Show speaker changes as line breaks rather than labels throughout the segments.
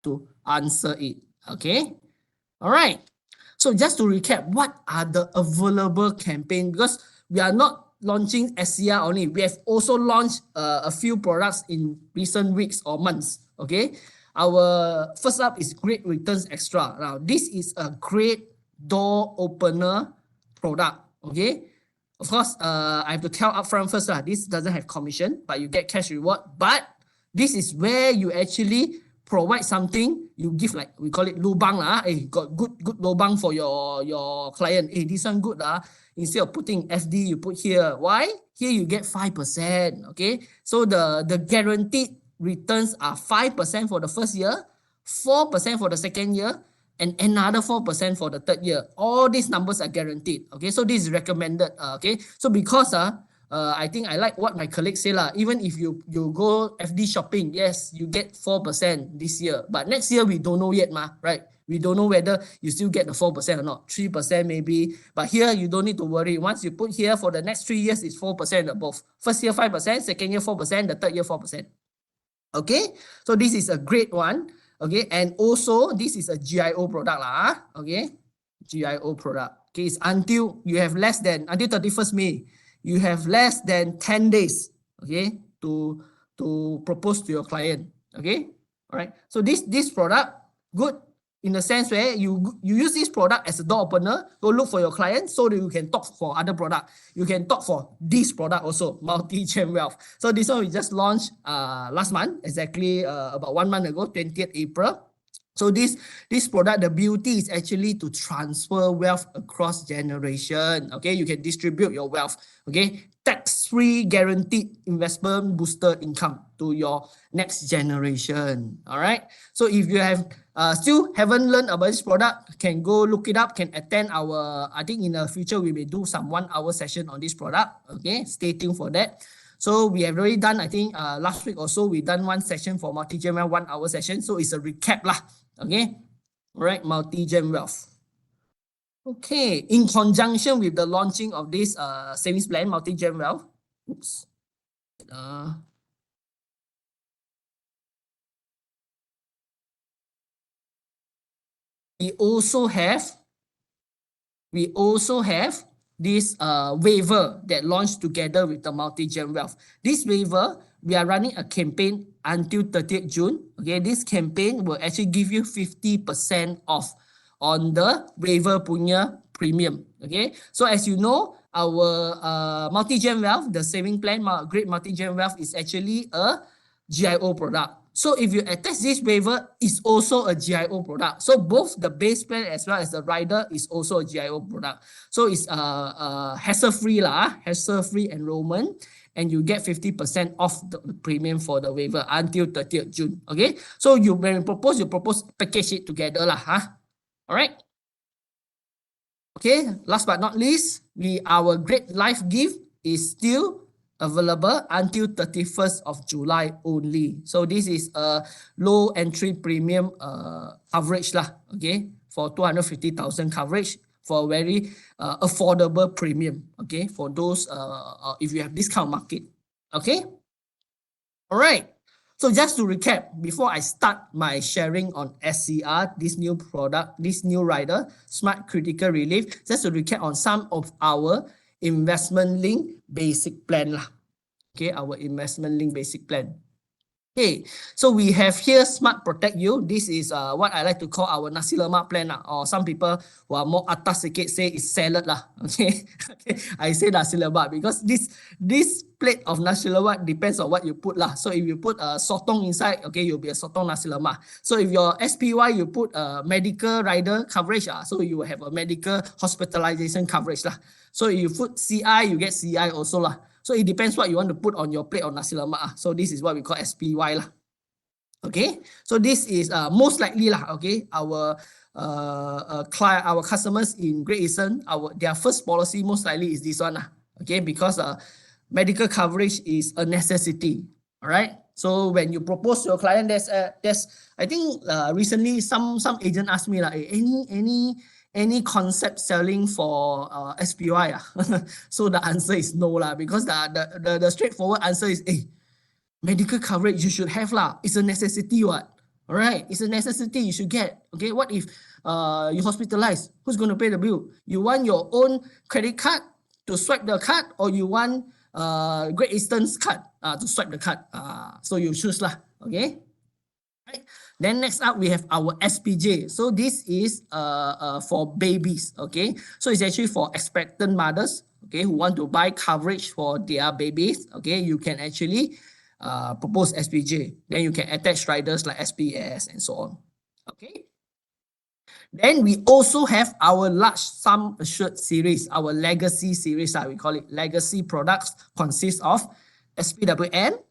to answer it. Okay. All right. So just to recap, what are the available campaign? Because we are not launching SCR only. We have also launched a few products in recent weeks or months. Okay. Our first up is Great Returns Extra. Now, this is a great door opener product. Okay. Of course, I have to tell upfront first, this doesn't have commission, but you get cash reward. But this is where you actually provide something, you give like, we call it lubang lah. Hey, got good lubang for your client. Hey, this one good lah. Instead of putting FD, you put here. Why? Here you get 5%. Okay, so the guaranteed returns are 5% for the first year, 4% for the second year, and another 4% for the third year. All these numbers are guaranteed. Okay, so this is recommended. Okay, so because I think I like what my colleagues say lah. Even if you go FD shopping, yes, you get 4% this year, but next year we don't know yet, right? We don't know whether you still get the 4% or not, 3% maybe. But here you don't need to worry. Once you put here for the next 3 years, it's 4% above. First year 5%, second year 4%, the third year 4%. Okay, so this is a great one. Okay, and also this is a GIO product lah. Okay, GIO product. Okay, it's until you have less than, until 31st May, you have less than 10 days. Okay, to propose to your client. Okay, all right. So this product good in the sense where you use this product as a door opener. Go look for your client so that you can talk for other product. You can talk for this product also, Multi-Gem Wealth. So this one we just launched last month, exactly about 1 month ago, 20th April. So this product, the beauty is actually to transfer wealth across generation. Okay, you can distribute your wealth. Okay, tax-free guaranteed investment booster income to your next generation. All right. So if you have still haven't learned about this product, can go look it up, can attend our, I think in the future we may do some 1 hour session on this product. Okay, stay tuned for that. So we have already done, I think last week or so, we done one session for Multi-Gem Wealth, 1 hour session. So it's a recap lah. Okay, all right, Multi-Gem Wealth. Okay, in conjunction with the launching of this savings plan, Multi-Gem Wealth. Oops. We also have this waiver that launched together with the Multi-Gem Wealth. This waiver, we are running a campaign until 30th June. Okay, this campaign will actually give you 50% off on the waiver punya premium. Okay, so as you know, our Multi-Gem Wealth, the saving plan, Great Multi-Gem Wealth, is actually a GIO product. So if you attach this waiver, it's also a GIO product. So both the base plan as well as the rider is also a GIO product. So it's hassle-free lah, hassle-free enrollment, and you get 50% off the premium for the waiver until 30th June. Okay, so when you propose package it together lah. All right. Okay, last but not least, our Great Life gift is still available until 31st of July only. So this is a low entry premium coverage lah. Okay, for 250,000 coverage for a very affordable premium. Okay, for those if you have this kind of market. Okay, all right. So just to recap, before I start my sharing on SCR, this new product, this new rider, Smart Critical Relief, just to recap on some of our investment link basic plan lah. Okay, our investment link basic plan. Okay, so we have here Smart Protect You. This is what I like to call our nasi lemak plan lah. Or some people who are more atas sikit say it's salad lah. Okay, I say nasi lemak because this plate of nasi lemak depends on what you put lah. So if you put sotong inside, okay, you'll be a sotong nasi lemak. So if your SPY you put medical rider coverage, so you will have a medical hospitalization coverage lah. So if you put CI, you get CI also lah. So it depends what you want to put on your plate of nasi lemak. So this is what we call SPY lah. Okay, so this is most likely lah. Okay, our client, our customers in Great Eastern, their first policy most likely is this one lah. Okay, because medical coverage is a necessity. All right. So when you propose to your client, there's I think recently some agent asked me like, any concept selling for SPY? So the answer is no lah, because the straightforward answer is, medical coverage you should have lah. It's a necessity what. All right, it's a necessity you should get. Okay, what if you hospitalized? Who's going to pay the bill? You want your own credit card to swipe the card, or you want Great Eastern's card to swipe the card? So you choose lah. Okay. Right. Then next up we have our SPJ. So this is for babies. Okay. So it's actually for expectant mothers. Okay, who want to buy coverage for their babies. Okay, you can actually propose SPJ. Then you can attach riders like SPS and so on. Okay. Then we also have our large sum assured series, our legacy series, we call it legacy products, consists of SPWN,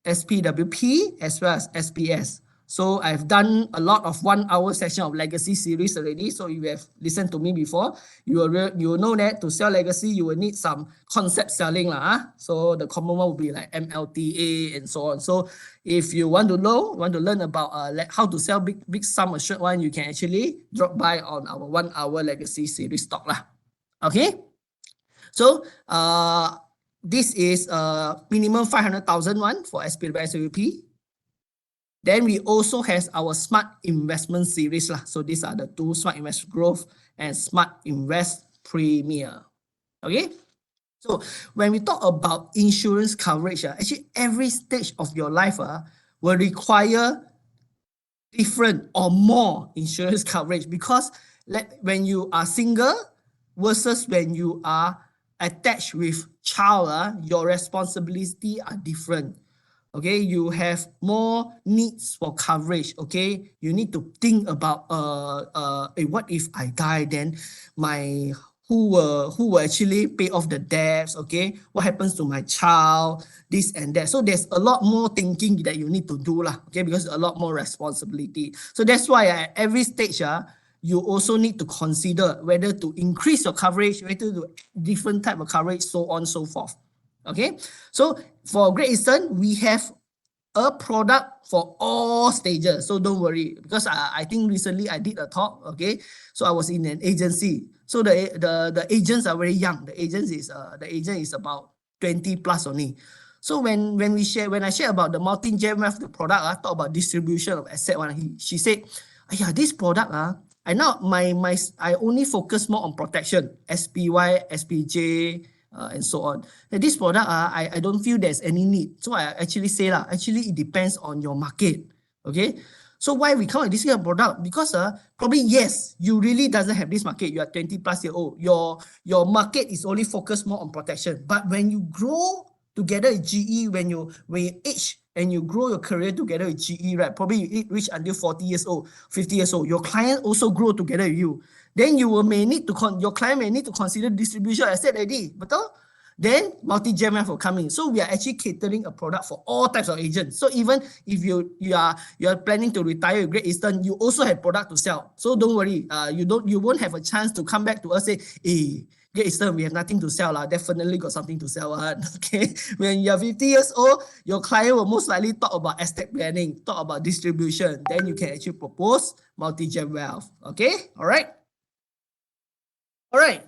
SPWP, as well as SPS. So I've done a lot of 1 hour session of legacy series already. So if you have listened to me before, you will know that to sell legacy, you will need some concept selling lah. So the common one will be like MLTA and so on. So if you want to learn about how to sell big sum assured one, you can actually drop by on our 1 hour legacy series talk lah. Okay. So this is minimum 500,000 one for SPWN SPWP. Then we also have our Smart Investment series lah. So these are the two: Smart Invest Growth and Smart Invest Premier. Okay. So when we talk about insurance coverage, actually every stage of your life will require different or more insurance coverage, because when you are single versus when you are attached with child, your responsibility are different. Okay, you have more needs for coverage. Okay, you need to think about what if I die, then who will actually pay off the debts? Okay, what happens to my child, this and that. So there's a lot more thinking that you need to do lah. Okay, because a lot more responsibility. So that's why at every stage you also need to consider whether to increase your coverage, whether to do different type of coverage, so on and so forth. Okay, so for Great Eastern, we have a product for all stages. So don't worry, because I think recently I did a talk. Okay, so I was in an agency. So the agents are very young. The agent is about 20 plus only. So when I share about the multi-gem wealth, the product, I talk about distribution of asset one. She said, "Yeah, this product I only focus more on protection, SPY, SPJ." And so on. And this product, I don't feel there's any need. So I actually say actually it depends on your market. Okay. So why we come with this kind of product? Because probably yes, you really doesn't have this market. You are 20 plus year old. Your market is only focused more on protection. But when you grow together with GE, when you age and you grow your career together with GE, right? Probably you reach until 40 years old, 50 years old. Your client also grow together with you. Then your client may need to consider distribution asset already. Betul? Then multi-gem will come in. So we are actually catering a product for all types of agents. So even if you are planning to retire with Great Eastern, you also have product to sell. So don't worry. You won't have a chance to come back to us say, hey, Great Eastern, we have nothing to sell. Definitely got something to sell. Okay. When you're 50 years old, your client will most likely talk about estate planning, talk about distribution. Then you can actually propose multi-gem wealth. Okay. All right. All right.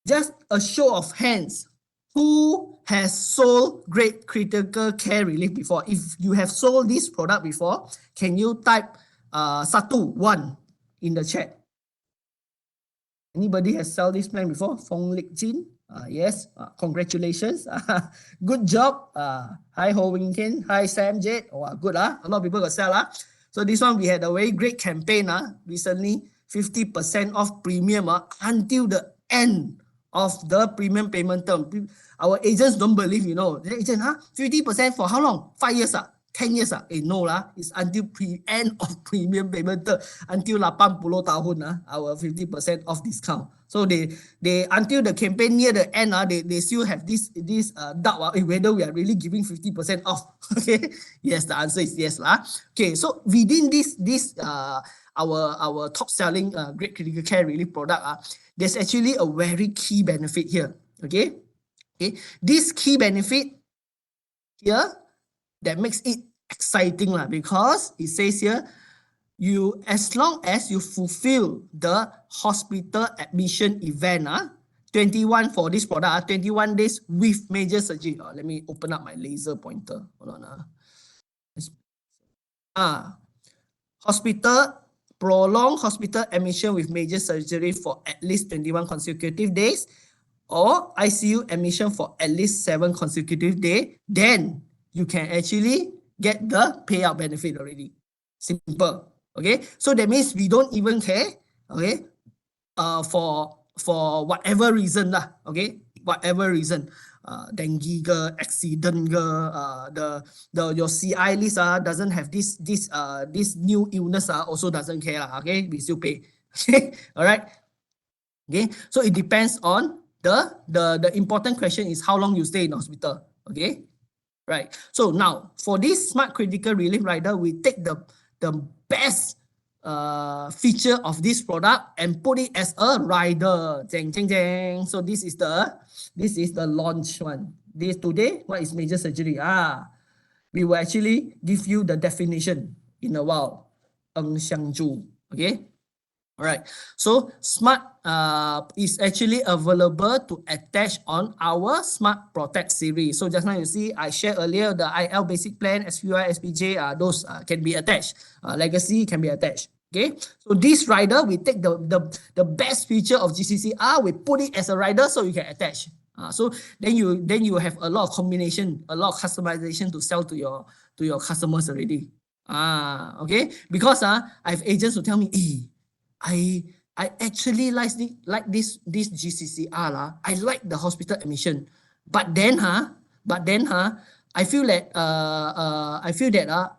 Just a show of hands. Who has sold Great Critical Care Relief before? If you have sold this product before, can you type 1 in the chat? Anybody has sold this plan before? Fong Lik Jin? Yes. Congratulations. Good job. Hi Ho Wing Ken. Hi Sam Jade. Oh, good. A lot of people got sell. So this one, we had a very great campaign recently. 50% off premium until the end of the premium payment term. Our agents don't believe, the agent, 50% for how long? 5 years, 10 years, no it's until end of premium payment term, until 80 tahun, our 50% off discount. So they until the campaign near the end, they still have this doubt whether we are really giving 50% off. Okay, yes, the answer is yes Okay, so within this our top selling Great Critical Care Relief product, there's actually a very key benefit here. Okay, this key benefit here that makes it exciting because it says here, as long as you fulfill the hospital admission event, 21 for this product, 21 days with major surgery. Let me open up my laser pointer. Hold on. prolonged hospital admission with major surgery for at least 21 consecutive days, or ICU admission for at least 7 consecutive days, then you can actually get the payout benefit already. Simple. Okay, so that means we don't even care, okay, for whatever reason lah, okay, whatever reason, dengue ke, accident ke, your CI list doesn't have this new illness also doesn't care lah, okay, we still pay. Okay, all right. Okay, so it depends on the important question is how long you stay in hospital. Okay, right. So now for this smart critical relief rider, we take the best feature of this product and put it as a rider. Jeng, jeng, jeng. So this is the launch one. This today, what is major surgery? We will actually give you the definition in a while. Eng Xiang Zhu. Okay. All right. So Smart is actually available to attach on our Smart Protect series. So just now you see, I shared earlier the IL basic plan, SPY, SPJ, those can be attached. Legacy can be attached. Okay. So this rider, we take the best feature of GCCR, we put it as a rider so you can attach. So then you have a lot of combination, a lot of customization to sell to your customers already. Okay. Because I have agents who tell me, I actually like this GCCR lah. I like the hospital admission, but then I feel that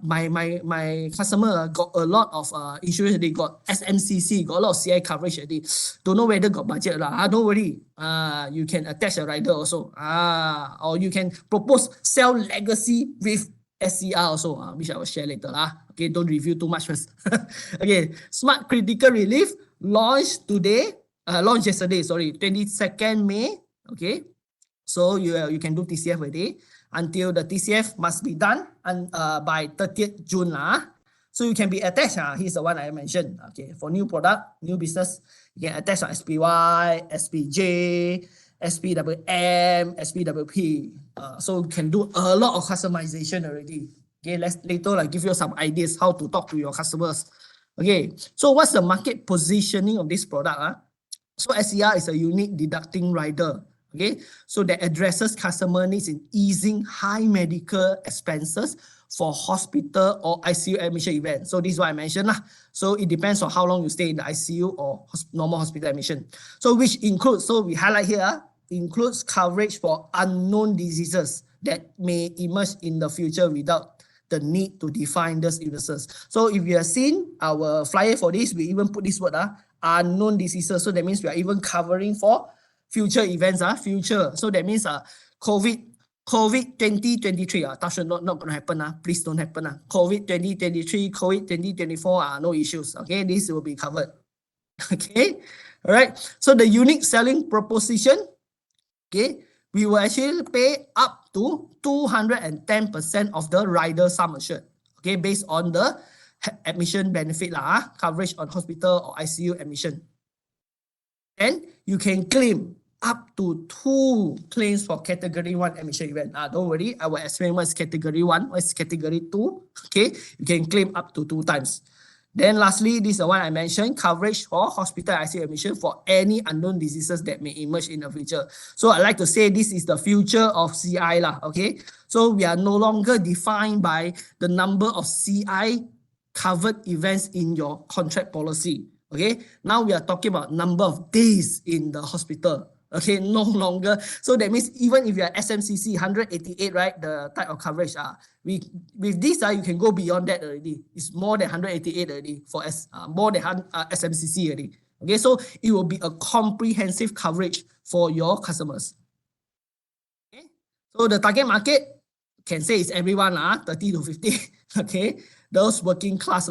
my customer got a lot of insurance. They got SMCC, got a lot of CI coverage already. Don't know whether got budget lah. Don't worry. You can attach a rider also. Or you can propose sell legacy with SCR also, which I will share later lah. Okay, don't review too much first. Okay, Smart Critical Relief launched yesterday, sorry, 22nd May. Okay, so you can do TCF already until the TCF must be done by 30th June lah. So you can be attached. Here's the one I mentioned. Okay, for new product, new business, you can attach on SPY, SPJ, SPWM, SPWP. So you can do a lot of customization already. Okay, let's later give you some ideas how to talk to your customers. Okay, so what's the market positioning of this product? So SCR is a unique deducting rider. Okay, so that addresses customer needs in easing high medical expenses for hospital or ICU admission event. So this is what I mentioned lah. So it depends on how long you stay in the ICU or normal hospital admission. So which includes, so we highlight here, includes coverage for unknown diseases that may emerge in the future without the need to define those illnesses. So if you have seen our flyer for this, we even put this word, unknown diseases. So that means we are even covering for future events, future. So that means COVID 2023, not going to happen. Please don't happen. COVID 2023, COVID 2024, no issues. Okay, this will be covered. Okay, all right. So the unique selling proposition, okay, we will actually pay up to 210% of the rider sum assured. Okay, based on the admission benefit coverage on hospital or ICU admission. And you can claim up to 2 claims for category 1 admission event. Don't worry, I will explain what is category 1, what is category 2. Okay, you can claim up to 2 times. Then lastly, this is the one I mentioned, coverage for hospital ICU admission for any unknown diseases that may emerge in the future. So I like to say this is the future of CI lah, okay? So we are no longer defined by the number of CI covered events in your contract policy, okay? Now we are talking about number of days in the hospital. Okay, no longer. So that means even if you are SMCC 188, right, the type of coverage, with this, you can go beyond that already. It's more than 188 already for more than SMCC already. Okay, so it will be a comprehensive coverage for your customers. Okay, so the target market can say it's everyone 30 to 50. Okay, those working class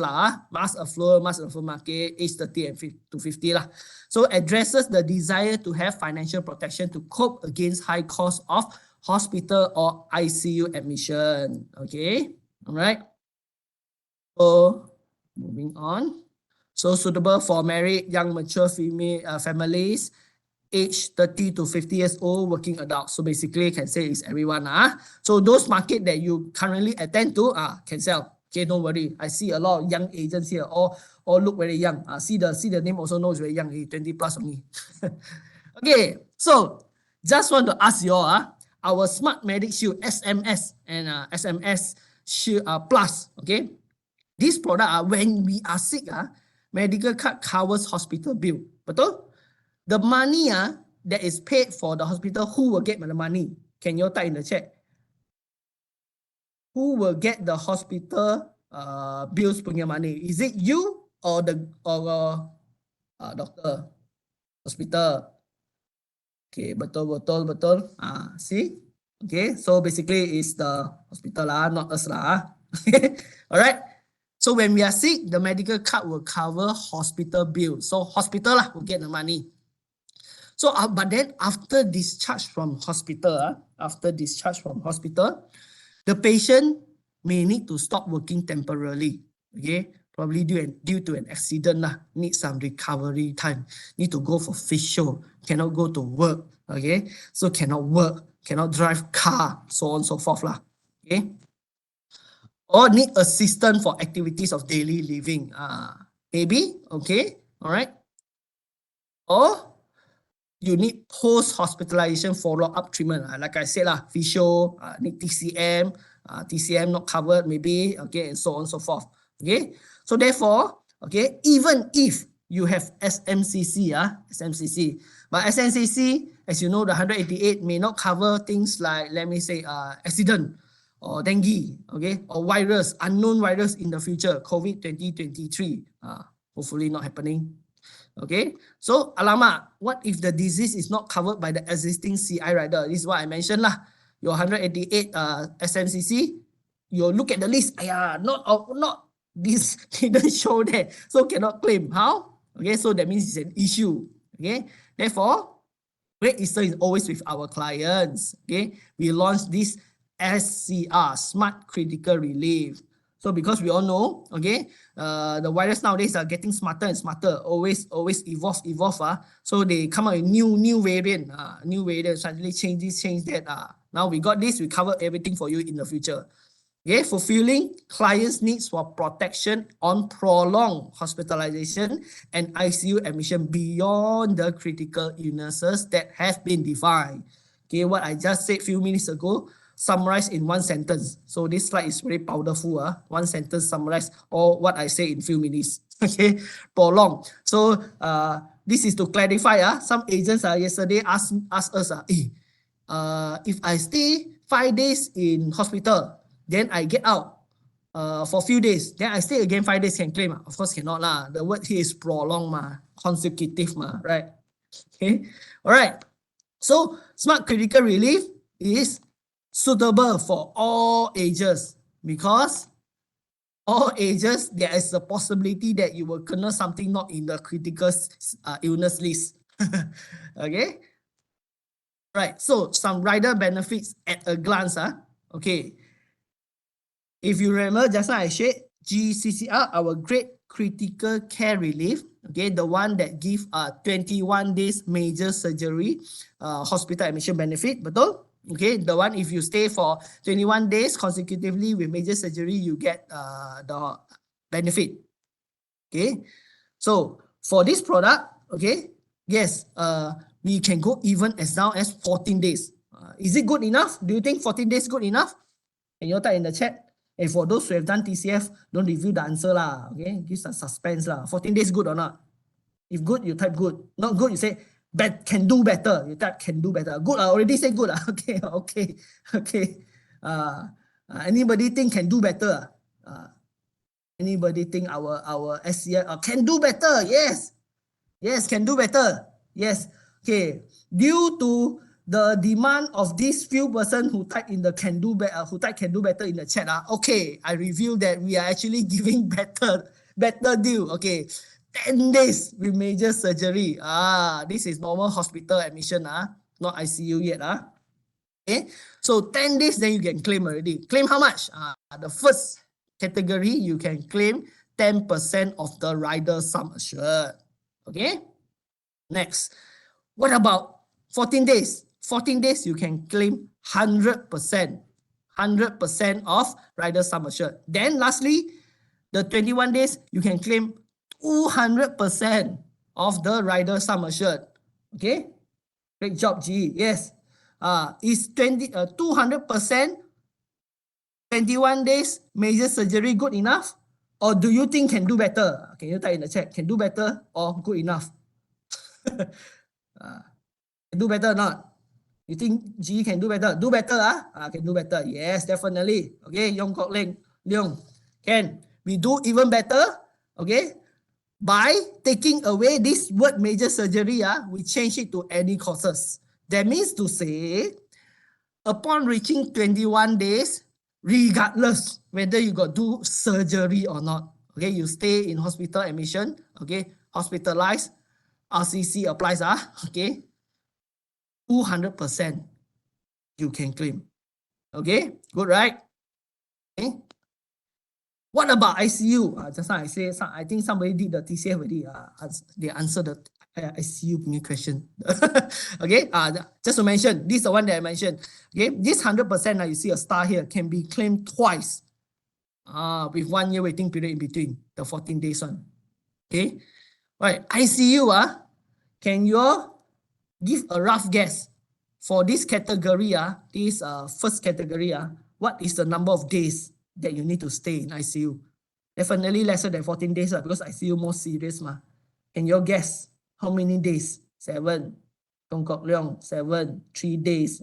mass affluent market, age 30 and to 50 lah. So addresses the desire to have financial protection to cope against high cost of hospital or ICU admission. Okay, all right. So moving on. So suitable for married, young, mature female families, age 30 to 50 years old, working adults. So basically, can say it's everyone. So those market that you currently attend to can sell. Okay, don't worry. I see a lot of young agents here, all look very young. See the name also knows very young, 20 plus only. Okay, so just want to ask you all, our Smart Medic Shield SMS and SMS Shield Plus, okay? This product, when we are sick, medical card covers hospital bill. Betul? The money that is paid for the hospital, who will get the money? Can you type in the chat? Who will get the hospital bills punya money? Is it you or the doctor? Hospital. Okay, betul. See? Okay, so basically it's the hospital lah, not us lah. All right. So when we are sick, the medical card will cover hospital bills. So hospital lah will get the money. So, but then after discharge from hospital, the patient may need to stop working temporarily. Okay, probably due to an accident lah, need some recovery time, need to go for physio, cannot go to work. Okay, so cannot work, cannot drive car, so on and so forth lah. Okay, or need assistance for activities of daily living. Maybe, okay, all right. Or you need post-hospitalization follow-up treatment. Like I said, physio, need TCM, TCM not covered, maybe, okay, and so on and so forth. Okay, so therefore, okay, even if you have SMCC, but SMCC, as you know, the 188 may not cover things like, let me say, accident or dengue, okay, or virus, unknown virus in the future, COVID 2023, hopefully not happening. Okay, so alamak, what if the disease is not covered by the existing CI rider? This is what I mentioned lah. Your 188 SMCC, you look at the list, not this didn't show there, so cannot claim. How? Okay, so that means it's an issue. Okay, therefore, Great Eastern is always with our clients. Okay, we launched this SCR, Smart Critical Relief. So because we all know, okay, the virus nowadays are getting smarter and smarter, always evolve. So they come out with new variant, suddenly change this, change that. Now we got this, we cover everything for you in the future. Okay, fulfilling clients' needs for protection on prolonged hospitalization and ICU admission beyond the critical illnesses that have been defined. Okay, what I just said a few minutes ago, summarized in one sentence. So this slide is very powerful. One sentence summarize all what I say in few minutes. Okay, prolonged. So this is to clarify. Some agents yesterday asked us, if I stay 5 days in hospital, then I get out for a few days, then I stay again 5 days, can claim? Of course cannot lah. The word here is prolonged, consecutive, right? Okay, all right. So Smart Critical Relief is suitable for all ages because all ages there is a possibility that you will kena something not in the critical illness list. Okay, right. So some rider benefits at a glance. Okay, if you remember just now I shared GCCR, our Great Critical Care Relief. Okay, the one that give 21 days major surgery hospital admission benefit, betul? Okay, the one if you stay for 21 days consecutively with major surgery, you get the benefit. Okay, so for this product, okay, yes, we can go even as down as 14 days. Is it good enough? Do you think 14 days good enough? Can you type in the chat? And for those who have done TCF, don't reveal the answer lah. Okay, give some suspense lah. 14 days good or not? If good, you type good. Not good, you say can do better. You type can do better. Good, I already say good. Okay. Anybody think can do better? Anybody think our SCR can do better? Yes, can do better. Yes. Okay. Due to the demand of these few person who type can do better in the chat. Okay, I reveal that we are actually giving better deal. Okay. 10 days with major surgery. This is normal hospital admission, not ICU yet. Okay, so 10 days, then you can claim already. Claim how much? The first category, you can claim 10% of the rider sum assured. Okay, next. What about 14 days? 14 days, you can claim 100%. 100% of rider sum assured. Then lastly, the 21 days, you can claim 200% of the rider sum assured. Okay, great job, GE. Yes, is 200% 21 days major surgery good enough? Or do you think can do better? Can you type in the chat? Can do better or good enough? Can do better or not? You think GE can do better? Do better, can do better. Yes, definitely. Okay, Yong Kok Leong. Can we do even better? Okay, by taking away this word major surgery, we change it to any causes. That means to say, upon reaching 21 days, regardless whether you got do surgery or not, okay, you stay in hospital admission, okay, hospitalized, RCC applies, okay, 200% you can claim. Okay, good, right? Okay. What about ICU? Just now I say, I think somebody did the TCF already. They answered the ICU question. Okay, just to mention, this is the one that I mentioned. Okay, this 100%, you see a star here, can be claimed twice. With 1 year waiting period in between, the 14 days one. Okay, right, ICU, can you give a rough guess for this category, this first category, what is the number of days that you need to stay in ICU? Definitely lesser than 14 days, because ICU more serious. Can you guess how many days? 7. Yong Kok Leong, 7. 3 days.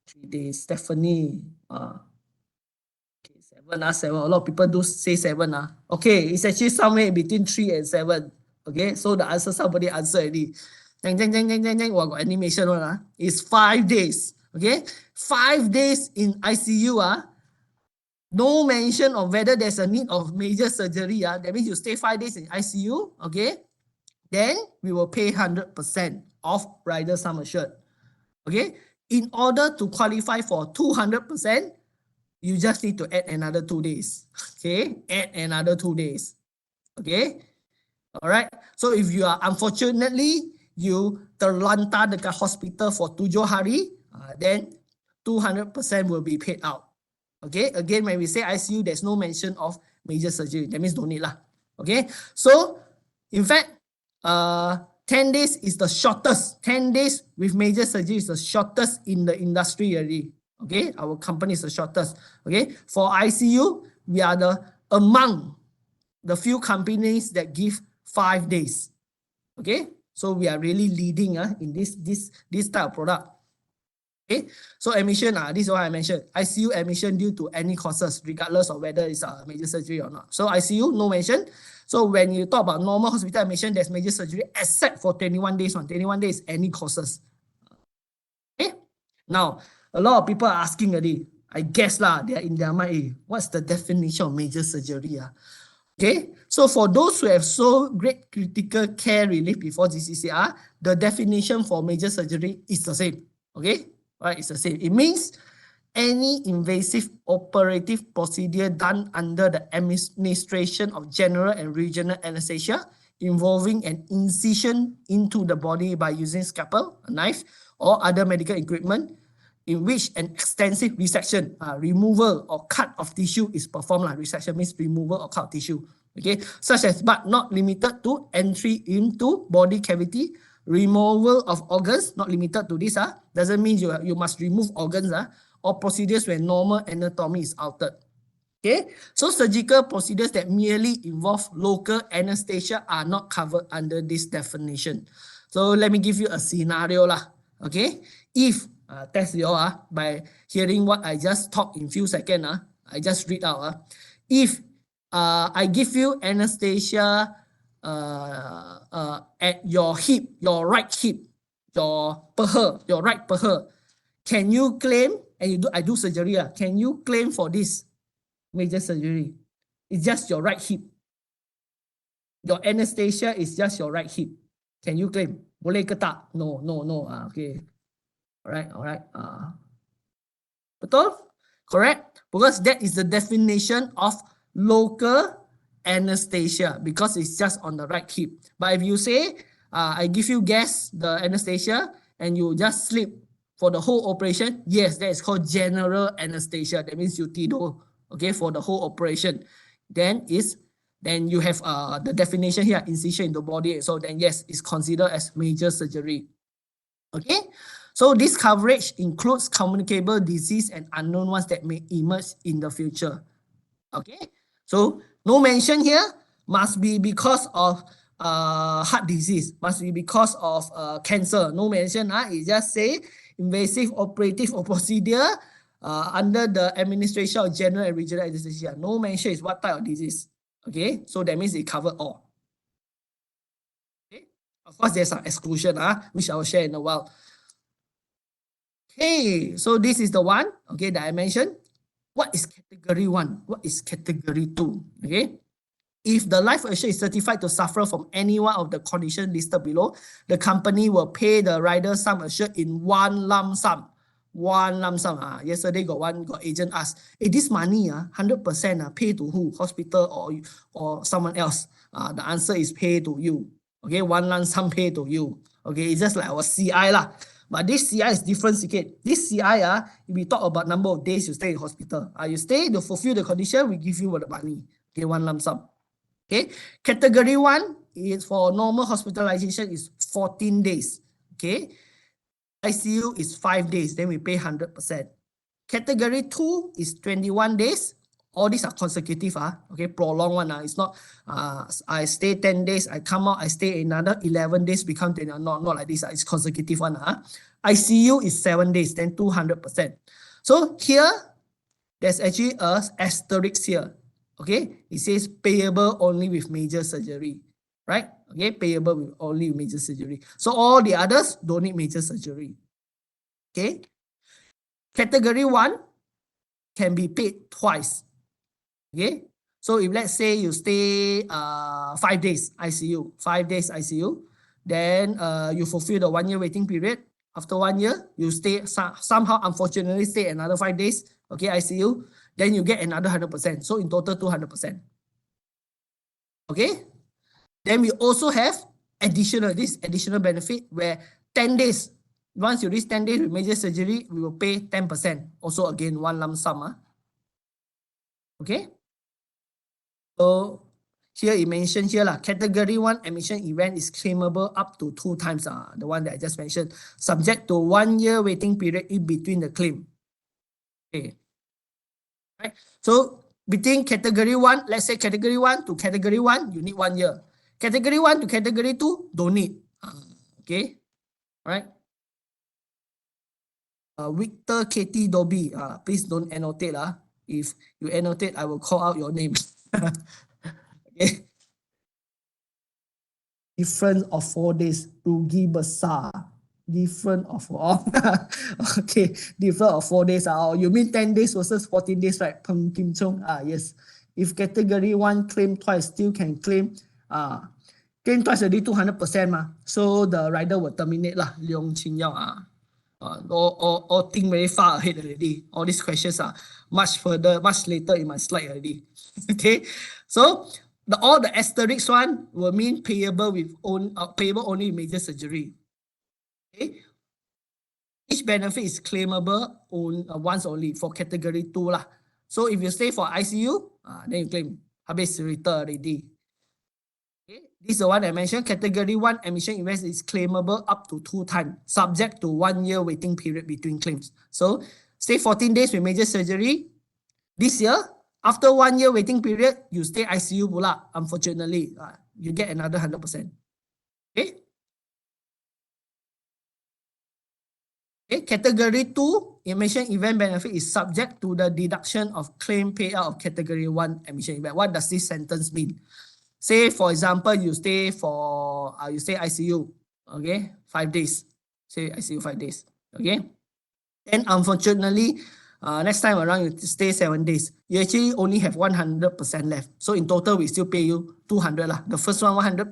3 days. Stephanie. Okay, 7. 7. A lot of people do say 7. Okay, it's actually somewhere between 3 and 7. Okay, so the answer, somebody answered already. Wow, got animation one. It's 5 days. Okay, 5 days in ICU. No mention of whether there's a need of major surgery. That means you stay 5 days in ICU. Okay, then we will pay 100% of rider sum assured. Okay, in order to qualify for 200%, you just need to add another 2 days. Okay, add another 2 days. Okay, all right. So if you are unfortunately you terlantar dekat hospital for 7 hari, then 200% will be paid out. Okay, again, when we say ICU, there's no mention of major surgery. That means don't need lah. Okay, so in fact, 10 days is the shortest. 10 days with major surgery is the shortest in the industry already. Okay, our company is the shortest. Okay, for ICU, we are among the few companies that give 5 days. Okay, so we are really leading in this type of product. Okay, so admission, this is what I mentioned. ICU admission due to any causes, regardless of whether it's a major surgery or not. So ICU, no mention. So when you talk about normal hospital admission, there's major surgery except for 21 days. 21 days, any causes. Okay, now a lot of people are asking already. I guess they are in their mind, what's the definition of major surgery? Okay, so for those who have so great critical care relief before GCCR, the definition for major surgery is the same. Okay. Right, it's the same. It means any invasive operative procedure done under the administration of general and regional anesthesia involving an incision into the body by using scalpel, a knife, or other medical equipment in which an extensive resection, removal or cut of tissue is performed. Resection means removal or cut of tissue. Okay, such as but not limited to entry into body cavity, removal of organs, not limited to this, doesn't mean you must remove organs, or procedures where normal anatomy is altered. Okay, so surgical procedures that merely involve local anesthesia are not covered under this definition. So let me give you a scenario Okay, if test you by hearing what I just talked in few seconds, I just read out. If I give you anesthesia at your hip, your right hip, your right peher, can you claim? And I do surgery. Can you claim for this major surgery? It's just your right hip. Your anesthesia is just your right hip. Can you claim? Boleh ke tak? No. Okay. Alright. Betul? Correct? Because that is the definition of local anesthesia, because it's just on the right hip. But if you say, I give you the anesthesia, and you just sleep for the whole operation, yes, that is called general anesthesia. That means you TIDO, okay, for the whole operation. Then you have the definition here, incision in the body. So then yes, it's considered as major surgery. Okay, so this coverage includes communicable disease and unknown ones that may emerge in the future. Okay, so no mention here, must be because of heart disease, must be because of cancer. No mention, it just say invasive operative or procedure under the administration of general and regional anesthesia. No mention is what type of disease. Okay, so that means it covered all. Okay, of course there's some exclusion, which I will share in a while. Okay, so this is the one, okay, that I mentioned. What is category 1? What is category 2? Okay, if the life assured is certified to suffer from any one of the conditions listed below, the company will pay the rider sum assured in one lump sum. One lump sum. Yesterday got agent asked, hey, this money 100% pay to who? Hospital or someone else? The answer is pay to you. Okay, one lump sum pay to you. Okay, it's just like our CI lah. But this CI is different. This CI, we talk about number of days you stay in hospital. You stay to fulfill the condition, we give you the money. Okay, one lump sum. Okay, category 1 is for normal hospitalization is 14 days. Okay, ICU is 5 days, then we pay 100%. Category 2 is 21 days. All these are consecutive, okay, prolonged one. It's not I stay 10 days, I come out, I stay another 11 days, become 20. Not like this, it's consecutive one. ICU is 7 days, then 200%. So here, there's actually a asterisk here. Okay, it says payable only with major surgery, right? Okay, payable with only major surgery. So all the others don't need major surgery. Okay, category 1 can be paid twice. Okay, so if let's say you stay 5 days ICU, 5 days ICU, then you fulfill the 1 year waiting period. After 1 year, you stay somehow unfortunately stay another 5 days, okay, ICU, then you get another 100%. So in total 200%. Okay, then we also have this additional benefit where 10 days, once you reach 10 days with major surgery, we will pay 10%. Also again, one lump sum. Okay, so here it mentioned here category 1 admission event is claimable up to 2 times, the one that I just mentioned, subject to 1 year waiting period in between the claim. Okay, right, so between category 1, let's say category 1 to category 1, you need 1 year. Category 1 to category 2, don't need. Okay, all right. Victor Katie Dobby, please don't annotate. If you annotate, I will call out your name. Okay. Difference of 4 days, rugi besar. Different of okay, different of 4 days. You mean 10 days versus 14 days, right? Peng Kim Chong. Yes. If category 1 claim twice, still can claim twice already 200%. So the rider will terminate lah. Leong Qing Yao. All think very far ahead already. All these questions are much later in my slide already. Okay, so all the asterisk one will mean payable only with major surgery. Okay, each benefit is claimable once only for category 2 lah. So if you stay for ICU, then you claim habis cerita already. Okay, this is the one I mentioned. Category 1 admission event is claimable up to 2 times, subject to 1 year waiting period between claims. So stay 14 days with major surgery. This year, after 1 year waiting period, you stay ICU pula. Unfortunately, you get another 100%. Okay. Okay, category 2 admission event benefit is subject to the deduction of claim payout of category 1 admission event. What does this sentence mean? Say, for example, you stay ICU, okay, 5 days. Say ICU 5 days, okay. Then unfortunately, next time around you stay 7 days. You actually only have 100% left. So in total, we still pay you 200 lah. The first one 100%.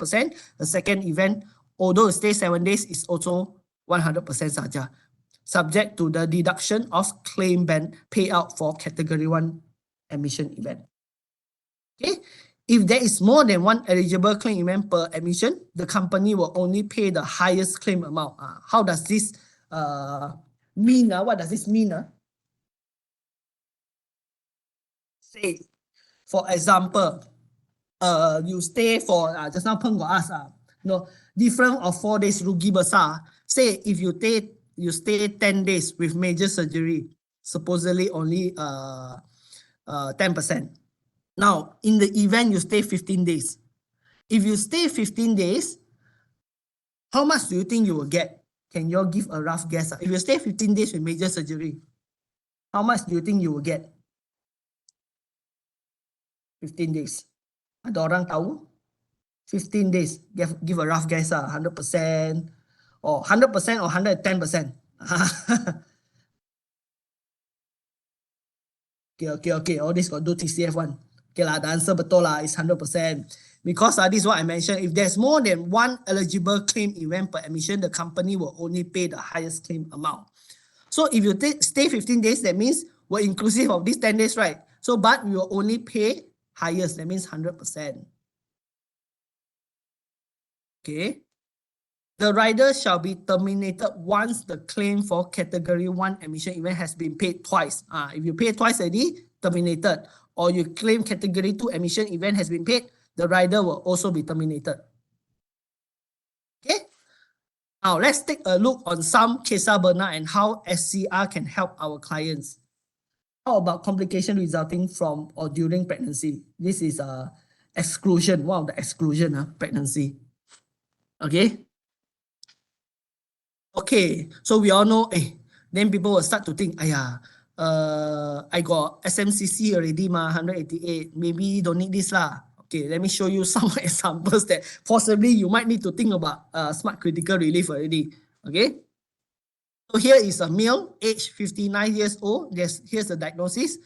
The second event, although you stay 7 days, is also 100% saja, subject to the deduction of claim payout for category 1 admission event. Okay. If there is more than one eligible claim event per admission, the company will only pay the highest claim amount. How does this mean, what does this mean? Say, for example, you stay for just now Peng got asked, different of 4 days rugi besar. Say if you stay 10 days with major surgery, supposedly only 10%. Now, in the event you stay 15 days, if you stay 15 days, how much do you think you will get? Can you all give a rough guess? If you stay 15 days with major surgery, how much do you think you will get? 15 days. Ada orang tahu? 15 days. Give a rough guess, 100% or 100% or 110%. Okay. All this got do TCF one. Okay lah, the answer betul lah, is 100%. Because this is what I mentioned. If there's more than one eligible claim event per admission, the company will only pay the highest claim amount. So if you stay 15 days, that means we're inclusive of these 10 days, right? So, but we will only pay highest, that means 100%. Okay. The rider shall be terminated once the claim for category 1 admission event has been paid twice. If you pay twice already, terminated. Or you claim category 2 admission event has been paid, the rider will also be terminated. Okay. Now let's take a look on some Kisah Benar and how SCR can help our clients. How about complication resulting from or during pregnancy? This is exclusion, one of the exclusion pregnancy. Okay. Okay, so we all know, then people will start to think, I got SMCC already, 188, maybe don't need this lah. Okay, let me show you some examples that possibly you might need to think about smart critical relief already. Okay, so here is a male, age 59 years old. Here's the diagnosis: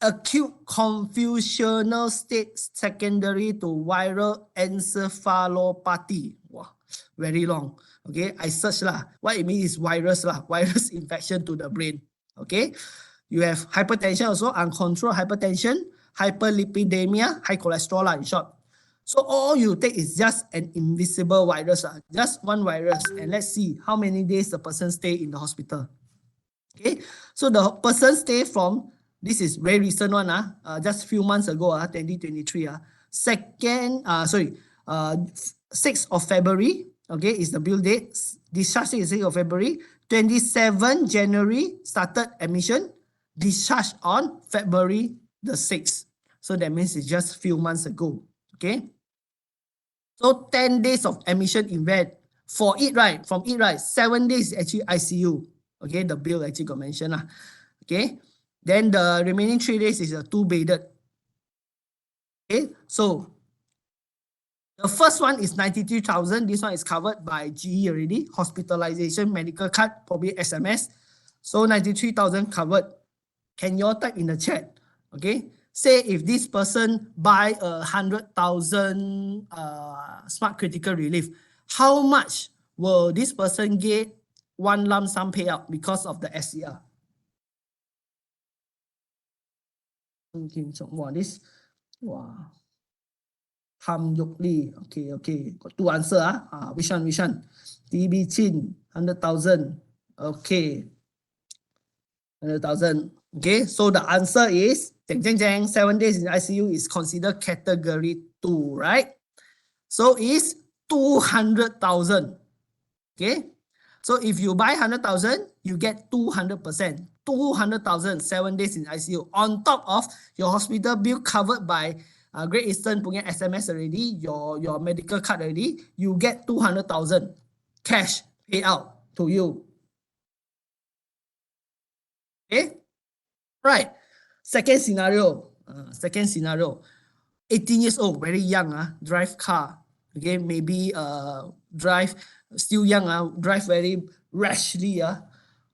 acute confusional state secondary to viral encephalopathy. Wow, very long. Okay, I search lah. What it means is virus lah, virus infection to the brain. Okay, you have hypertension also, uncontrolled hypertension, hyperlipidemia, high cholesterol lah, in short. So all you take is just an invisible virus, just one virus, and let's see how many days the person stay in the hospital. Okay, so the person stay from, this is very recent one, just few months ago, 2023, 6th of February, okay, is the bill date. Discharge is 6th of February. 27 January started admission. Discharge on February the 6th. So that means it's just a few months ago. Okay. So 10 days of admission event. For it, right? From it, right? 7 days is actually ICU. Okay, the bill actually got mentioned. Okay. Then the remaining 3 days is a 2-bedded. Okay, so the first one is 93,000. This one is covered by GE already. Hospitalization, medical card, probably SMS. So 93,000 covered. Can you all type in the chat? Okay. Say if this person buy 100,000 smart critical relief, how much will this person get one lump sum payout because of the SCR? Okay, so wow. Ham Yok Lee. Okay. Got 2 answer. Which one? TB Chin, 100,000. Okay. 100,000. Okay, so the answer is 7 days in ICU is considered category 2, right? So it's 200,000. Okay. So if you buy 100,000, you get 200%. 200,000, 7 days in ICU. On top of your hospital bill covered by Great Eastern punya SMS already, your medical card already, you get 200,000 cash payout to you. Okay, right. Second scenario. 18 years old, very young, drive car. Okay, maybe drive still young, drive very rashly.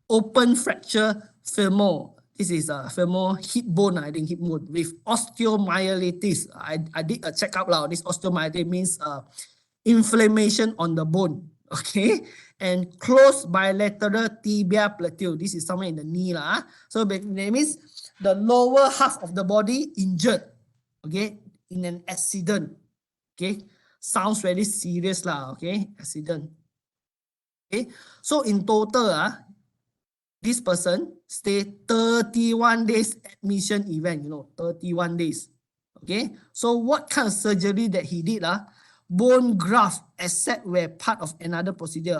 Open fracture femur. This is a femur hip bone, I think hip bone with osteomyelitis. I did a checkup now. This osteomyelitis means inflammation on the bone. Okay, and closed bilateral tibia plateau. This is somewhere in the knee lah. So that means the lower half of the body injured. Okay, in an accident. Okay, sounds very serious lah. Okay, accident. Okay, so in total this person stay 31 days admission event, 31 days. Okay, so what kind of surgery that he did? Bone graft, except where part of another procedure.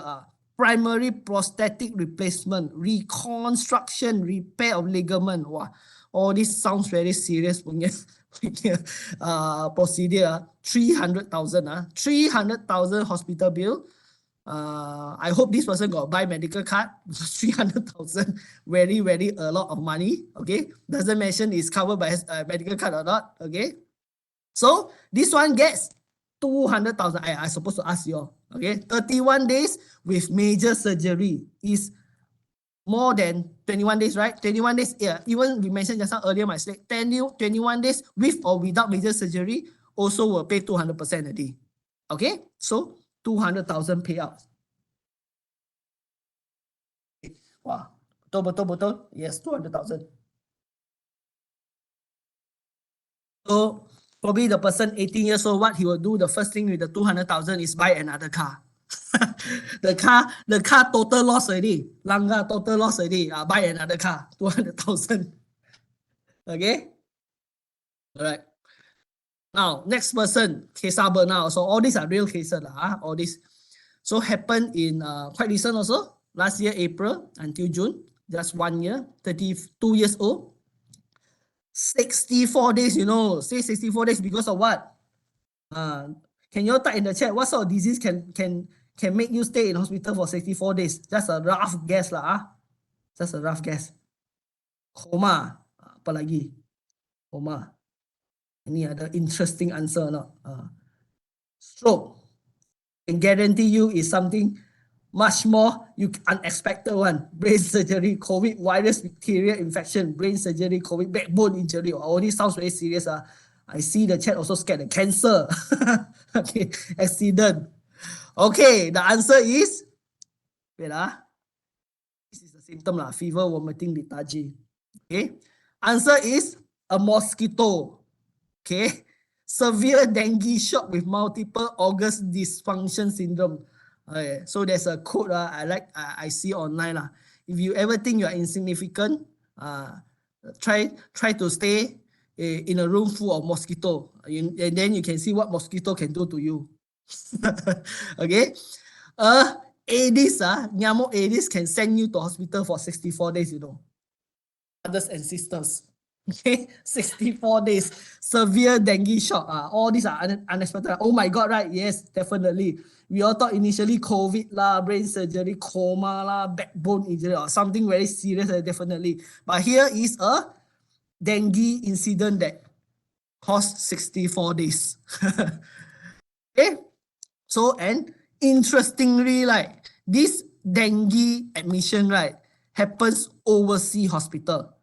Primary prosthetic replacement, reconstruction, repair of ligament. Wow, all this sounds very serious. Procedure, 300,000. 300,000 hospital bill. I hope this person got buy medical card. 300,000, very, very a lot of money. Okay, doesn't mention is covered by medical card or not. Okay, so this one gets 200,000. I supposed to ask you all. Okay, 31 days with major surgery is more than 21 days, right? 21 days, yeah. Even we mentioned just now earlier, my slide, 21 days with or without major surgery also will pay 200% a day. Okay, so 200,000 payout. Wow, betul. Yes, 200,000. So probably the person 18 years old, what he will do, the first thing with the 200,000 is buy another car. the car total loss already. Langgar total loss already. Buy another car, 200,000. Okay. All right. Now, next person, Kesa Bernard. So all these are real cases. All these. So happened in quite recent also. Last year, April until June. Just 1 year, 32 years old. 64 days, say 64 days because of what? Can you all type in the chat what sort of disease can make you stay in hospital for 64 days? Just a rough guess lah. Just a rough guess. Coma. Apa lagi? Coma. Any other interesting answer or not? Stroke. Can guarantee you is something much more unexpected one. Brain surgery, COVID, virus, bacteria infection, brain surgery, COVID, backbone injury. All this sounds very serious. I see the chat also scared. Cancer. Okay, accident. Okay, the answer is, wait this is the symptom fever, vomiting, lethargy. Okay, answer is a mosquito. Okay, severe dengue shock with multiple organs dysfunction syndrome. Okay, so there's a quote I see online If you ever think you are insignificant, try to stay in a room full of mosquito, and then you can see what mosquito can do to you. Okay, Aedes, nyamuk Aedes can send you to hospital for 64 days. Brothers and sisters. Okay, 64 days, severe dengue shock. All these are unexpected. Oh my God, right? Yes, definitely. We all thought initially COVID brain surgery, coma backbone injury, or something very serious, definitely. But here is a dengue incident that cost 64 days. Okay, so and interestingly, this dengue admission, happens overseas hospital.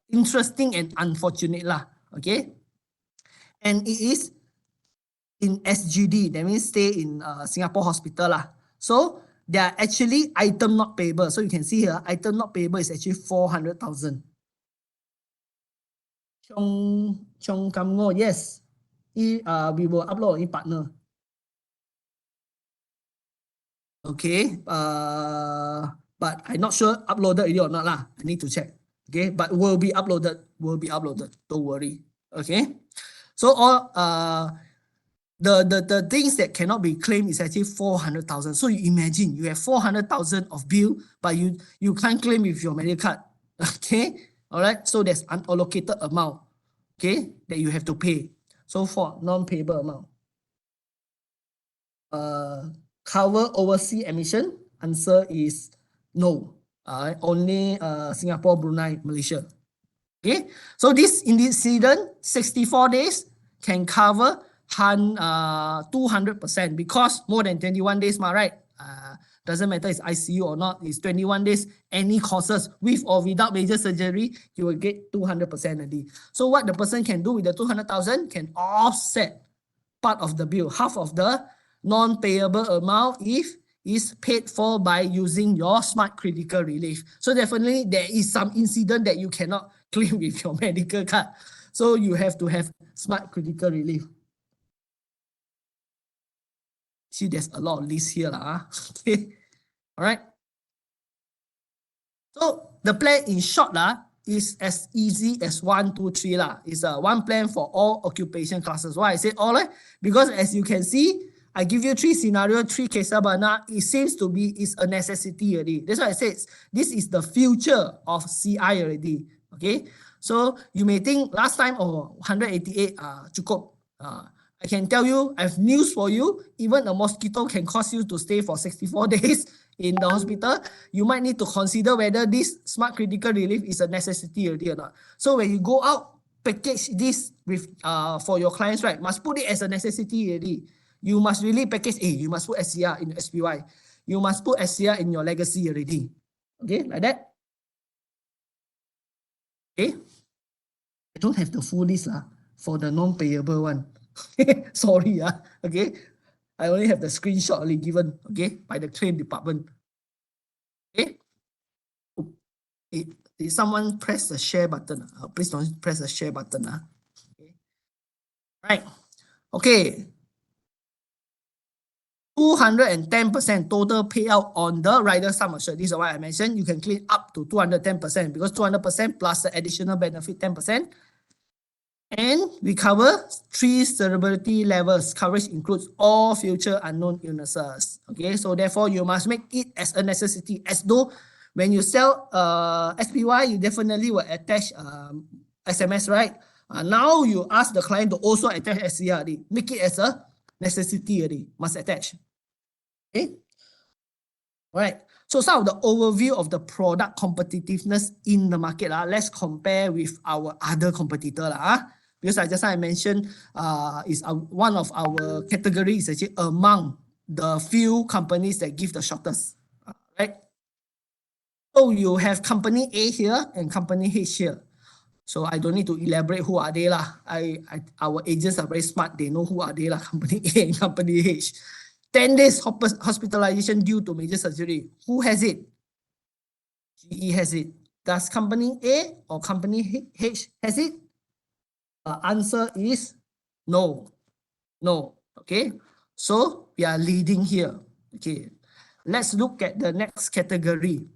Interesting and unfortunate okay, and it is in SGD, that means stay in Singapore hospital So they are actually item not payable. So you can see here, item not payable is actually 400,000. Chong Kam Ngo, yes, we will upload in partner. Okay, but I'm not sure uploaded already or not I need to check. Okay, but will be uploaded. Don't worry. Okay, so all the things that cannot be claimed is actually 400,000. So you imagine you have 400,000 of bill, but you can't claim with your medical card. Okay, all right. So there's unallocated amount. Okay, that you have to pay. So for non-payable amount. Cover overseas admission? Answer is no. Only Singapore, Brunei, Malaysia. Okay, so this incident, 64 days can cover 200% because more than 21 days, right? Doesn't matter it's ICU or not, it's 21 days, any causes with or without major surgery, you will get 200% a day. So what the person can do with the 200,000 can offset part of the bill, half of the non-payable amount if is paid for by using your smart critical relief. So definitely there is some incident that you cannot claim with your medical card. So you have to have smart critical relief. See, there's a lot of lists here. Okay. All right. So the plan in short is as easy as 1, 2, 3 lah. It's a one plan for all occupation classes. Why I say all? Because as you can see, I give you 3 scenarios, 3 cases, but now it seems to be is a necessity already. That's why I say this is the future of CI already. Okay, so you may think last time 188 cukup. I can tell you, I have news for you. Even a mosquito can cause you to stay for 64 days in the hospital. You might need to consider whether this smart critical relief is a necessity already or not. So when you go out, package this with for your clients, right? Must put it as a necessity already. You must really package. You must put SCR in SPY. You must put SCR in your legacy already. Okay, like that. Okay. I don't have the full list for the non-payable one. Sorry, okay. I only have the screenshot only given, okay, by the claim department. Okay. Did someone press the share button? Please don't press the share button. Okay. Right. Okay. 210% total payout on the rider sum assured. This is what I mentioned. You can claim up to 210% because 200% plus the additional benefit 10%. And we cover 3 severity levels. Coverage includes all future unknown illnesses. Okay, so therefore you must make it as a necessity, as though when you sell SPY, you definitely will attach SMS, right? Now you ask the client to also attach SCR. Make it as a necessity already. Must attach. Okay. All right. So some of the overview of the product competitiveness in the market. Let's compare with our other competitor. Because I mentioned is one of our categories actually among the few companies that give the shortest. Right. So you have company A here and company H here. So I don't need to elaborate who are they lah. Our agents are very smart. They know who are they lah. Company A and company H. 10 days hospitalization due to major surgery. Who has it? GE has it. Does company A or company H has it? The answer is no. No. Okay. So we are leading here. Okay. Let's look at the next category.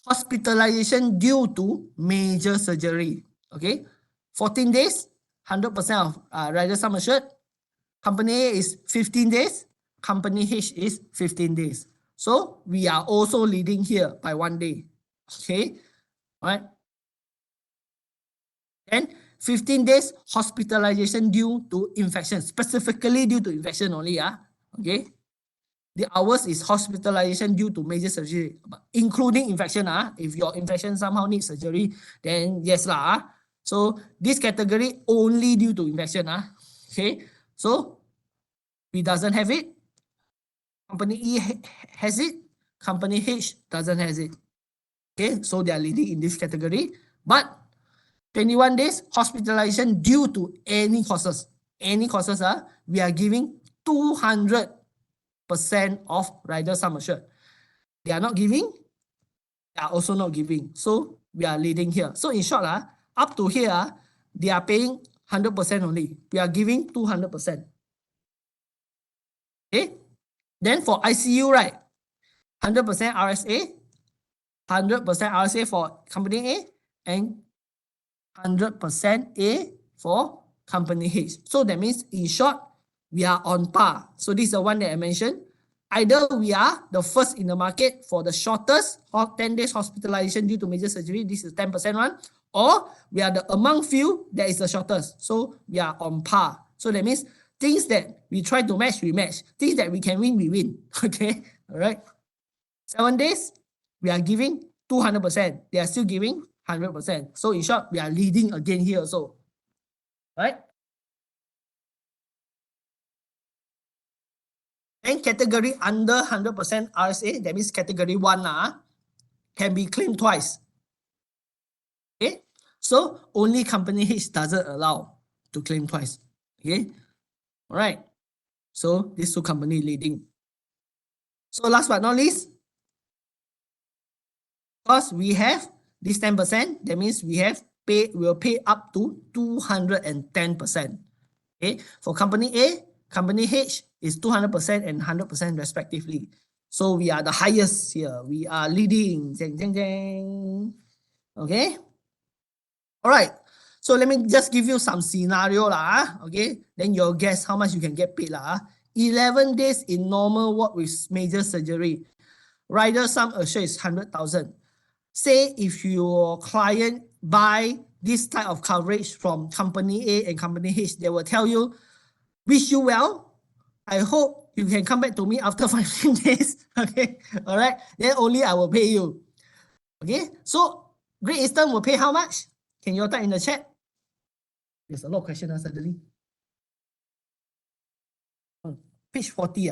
Hospitalization due to major surgery. Okay. 14 days, 100% of rider sum assured. Company A is 15 days. Company H is 15 days. So we are also leading here by 1 day. Okay. All right. Then 15 days hospitalization due to infection, specifically due to infection only. Okay. The hours is hospitalization due to major surgery, including infection. If your infection somehow needs surgery, then yes lah. So this category only due to infection. Okay. So B doesn't have it. Company E has it. Company H doesn't have it. Okay, so they are leading in this category. But 21 days hospitalization due to any causes. Any causes, we are giving 200% of rider sum assured. They are not giving. They are also not giving. So we are leading here. So in short, up to here, they are paying 100% only. We are giving 200%. Okay. Then for ICU, right? 100% RSA, 100% RSA for company A, and 100% A for company H. So that means, in short, we are on par. So this is the one that I mentioned. Either we are the first in the market for the shortest 10 days hospitalization due to major surgery. This is 10% one. Or we are the among few that is the shortest. So we are on par. So that means things that we try to match, we match. Things that we can win, we win. Okay. All right. 7 days, we are giving 200%. They are still giving 100%. So in short, we are leading again here also. Right? And category under 100% RSA, that means category 1 can be claimed twice. Okay? So only company H doesn't allow to claim twice. Okay? All right. So these two companies leading. So last but not least, because we have this 10%, that means we'll pay up to 210%. Okay, for company A, company H is 200% and 100% respectively. So we are the highest here. We are leading. Jeng, jeng, jeng. Okay. All right. So let me just give you some scenario lah. Okay. Then you'll guess how much you can get paid lah. 11 days in normal ward with major surgery. Rider sum assured is 100,000. Say if your client buy this type of coverage from company A and company H, they will tell you, wish you well. I hope you can come back to me after 15 days. Okay. All right. Then only I will pay you. Okay. So Great Eastern will pay how much? Can you type in the chat? There's a lot of questions suddenly. Page 40.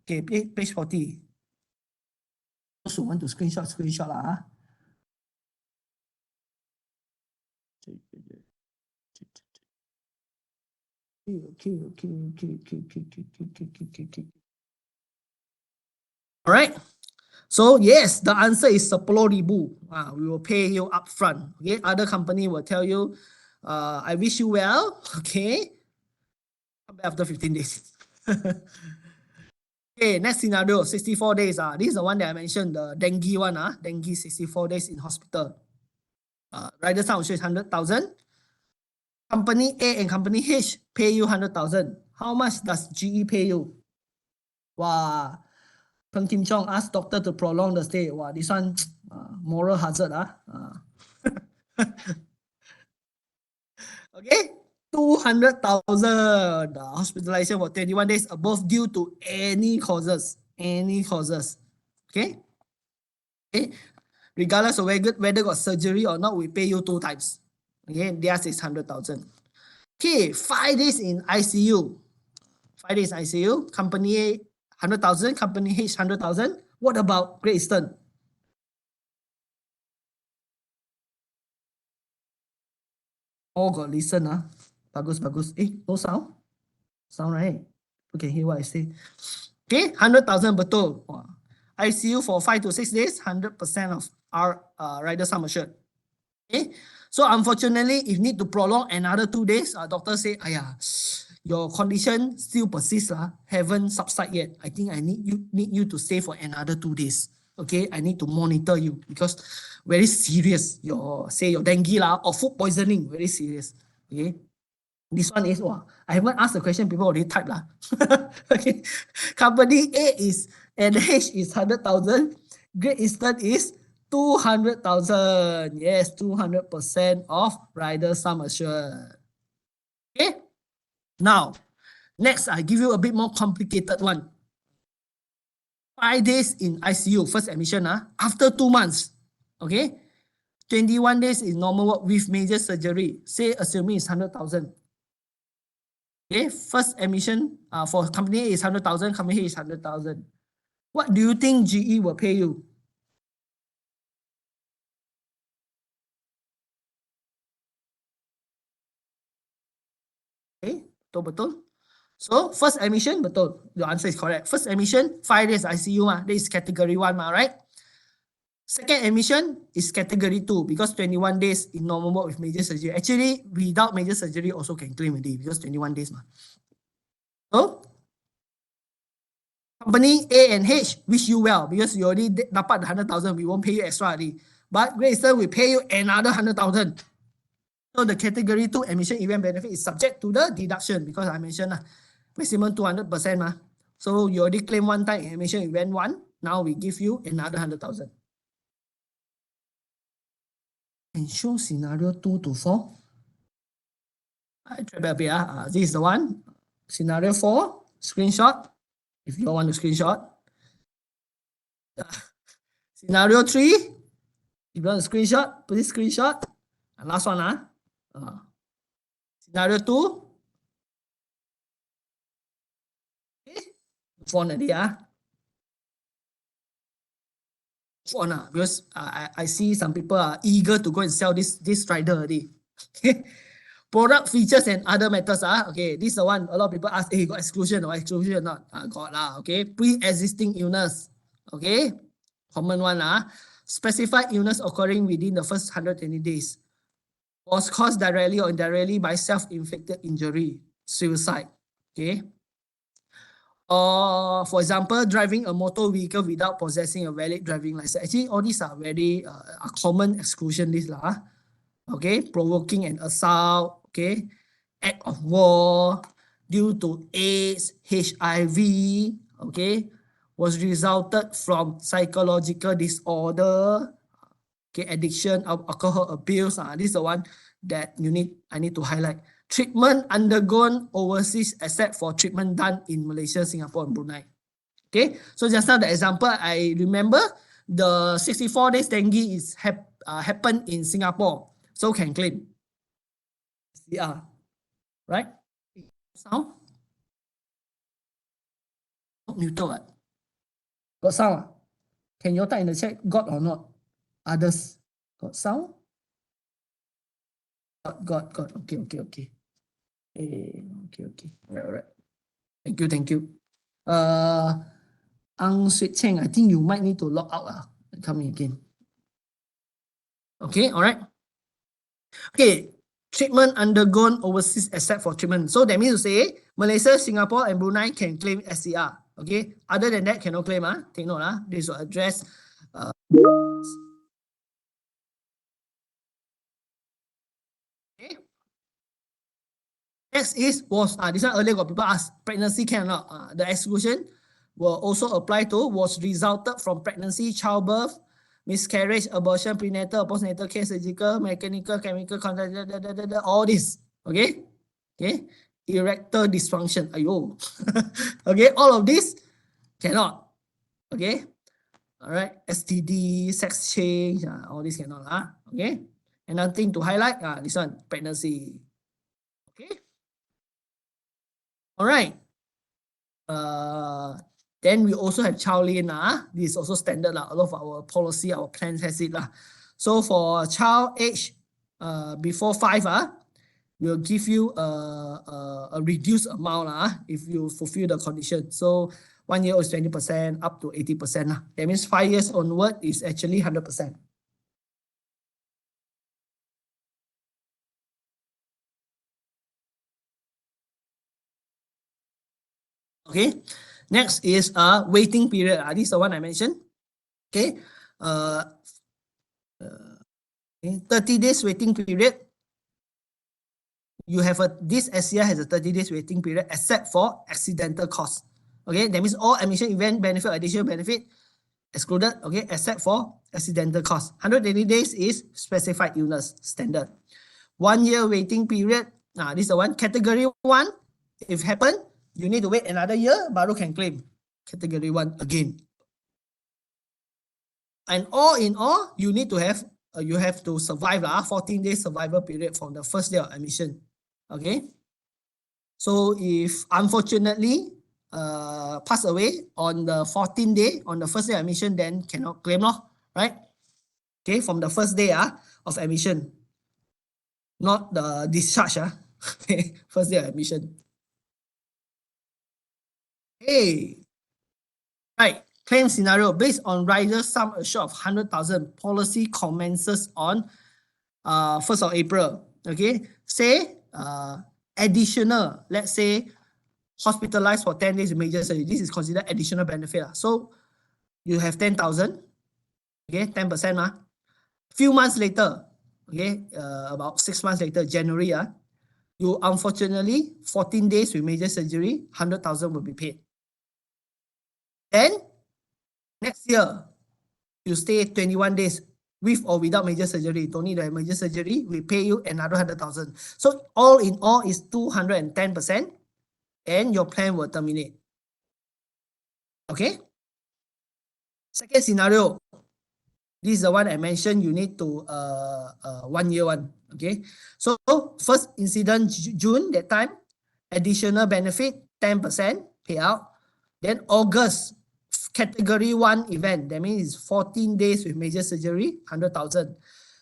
Okay, page 40. Those who want to screenshot lah. Okay. All right. So yes, the answer is 10,000. We will pay you upfront. Okay. Other company will tell you, I wish you well. Okay. Come back after 15 days. Okay, next scenario, 64 days. This is the one that I mentioned, the dengue one. Dengue 64 days in hospital. Rider sum is 100,000. Company A and company H pay you 100,000. How much does GE pay you? Wow. Peng Kim Chong asked doctor to prolong the stay. Wow, this one moral hazard. Okay, 200,000. Hospitalization for 21 days above due to any causes. Any causes. Okay. Okay. Regardless of whether got surgery or not, we pay you 2 times. Okay, theirs is 100,000. Okay, 5 days in ICU. 5 days ICU. Company A 100,000. Company H 100,000. What about Great Eastern? All got listen. Bagus. No sound? Sound right? Okay, hear what I say. Okay, 100,000 betul. ICU for 5 to 6 days, 100% of our rider sum assured. Okay, so unfortunately, if need to prolong another 2 days, doctor say, your condition still persists, haven't subsided yet. I think I need you to stay for another 2 days. Okay, I need to monitor you because very serious. Your dengue or food poisoning, very serious. Okay. This one is, I haven't asked the question, people already typed. Okay. Company A is, and H is 100,000. Great Eastern is 200,000. Yes, 200% of rider sum assured. Okay. Now, next, I give you a bit more complicated one. 5 days in ICU, first admission, after 2 months. Okay. 21 days in normal ward with major surgery. Say, assuming it's 100,000. Okay, first admission for company A is 100,000, company A is 100,000. What do you think GE will pay you? Okay, betul. So first admission, betul. Your answer is correct. First admission, 5 days ICU, this is category 1, right? Second admission is category 2 because 21 days in normal ward with major surgery. Actually, without major surgery also can claim a day because 21 days. So, company A and H wish you well because you already dapat the 100,000. We won't pay you extra already. But Great Eastern will pay you another 100,000. So the category 2 admission event benefit is subject to the deduction because I mentioned maximum 200%. So you already claim one time in admission event 1. Now we give you another 100,000. And show scenario 2 to 4. I try back a bit. This is the one. Scenario 4. Screenshot. If you want to screenshot. Scenario 3. If you want to screenshot, please screenshot. And last one. Scenario 2. Okay. Phone already. Phone because I see some people are eager to go and sell this rider already. Okay. Product features and other matters. Okay, this is the one a lot of people ask, hey, got exclusion or exclusion or not? Got lah. Okay, pre-existing illness. Okay, common one. Specified illness occurring within the first 120 days was caused directly or indirectly by self-inflicted injury, suicide. Okay. Or for example, driving a motor vehicle without possessing a valid driving license. Actually, all these are very a common exclusion list lah. Okay, provoking an assault. Okay, act of war due to AIDS, HIV. Okay, was resulted from psychological disorder. Okay, addiction of alcohol abuse. This is the one that I need to highlight. Treatment undergone overseas except for treatment done in Malaysia, Singapore, and Brunei. Okay, so just now the example I remember, the 64 days dengue is happened in Singapore, so can claim. Yeah, right? Sound? Neutral. What? Got sound? Can you type in the chat? Got or not? Others got sound? Got. Okay. Okay. All right. Thank you. Ang Sweet Cheng, I think you might need to log out. Coming again. Okay, all right. Okay, treatment undergone overseas except for treatment. So that means to say Malaysia, Singapore, and Brunei can claim SCR. Okay, other than that, cannot claim. Take note. This will address. Okay. Next is this one earlier got people ask, pregnancy can or not? The exclusion will also apply to was resulted from pregnancy, childbirth, miscarriage, abortion, prenatal, postnatal care, surgical, mechanical, chemical, all this. Okay? Erectile dysfunction. Ayo. Okay, all of this cannot. Okay? All right. STD, sex change, all this cannot. Okay? Another thing to highlight, this one, pregnancy. Okay? All right. Then we also have child lane. This is also standard. A lot of our policy, our plans has it. So for child age before 5, we'll give you a reduced amount if you fulfill the condition. So 1 year is 20% up to 80%. That means 5 years onward is actually 100%. Okay, next is a waiting period. This is the one I mentioned. Okay, 30 days waiting period. You have this SCR has a 30 days waiting period except for accidental cost. Okay, that means all admission event benefit, additional benefit excluded. Okay, except for accidental cost. 180 days is specified illness standard. 1 year waiting period. This is the one. Category 1, if happen, you need to wait another year, baru can claim. Category 1 again. And all in all, you need to have you have to survive 14 days survival period from the first day of admission. Okay. So if unfortunately pass away on the 14th day on the first day of admission, then cannot claim, right? Okay, from the first day of admission, not the discharge. Okay, first day of admission. Hey, right. Claim scenario based on rider sum assured of 100,000. Policy commences on 1st of April. Okay, say additional, let's say hospitalized for 10 days with major surgery. This is considered additional benefit. So you have 10,000. Okay, 10%. Few months later, okay, about 6 months later, January, you unfortunately 14 days with major surgery, 100,000 will be paid. Then next year, you stay 21 days with or without major surgery. Don't need to have major surgery, we pay you another 100,000. So all in all is 210%, and your plan will terminate. Okay. Second scenario, this is the one I mentioned. You need to 1 year one. Okay. So first incident June, that time, additional benefit 10% payout. Then August, category 1 event. That means 14 days with major surgery, 100,000.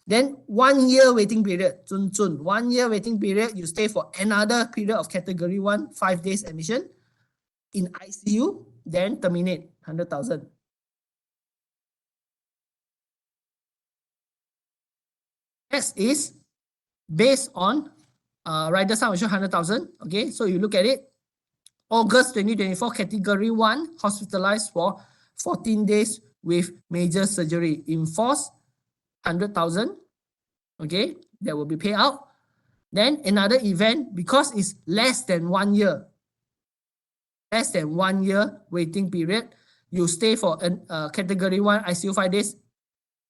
Then 1 year waiting period. 1 year waiting period. You stay for another period of category 1, 5 days admission in ICU. Then terminate 100,000. Next is based on rider sum assured 100,000. Okay, so you look at it. August 2024, category 1, hospitalized for 14 days with major surgery. In force, 100,000. Okay, that will be paid out. Then another event, because it's less than 1 year, waiting period, you stay for category 1 ICU 5 days,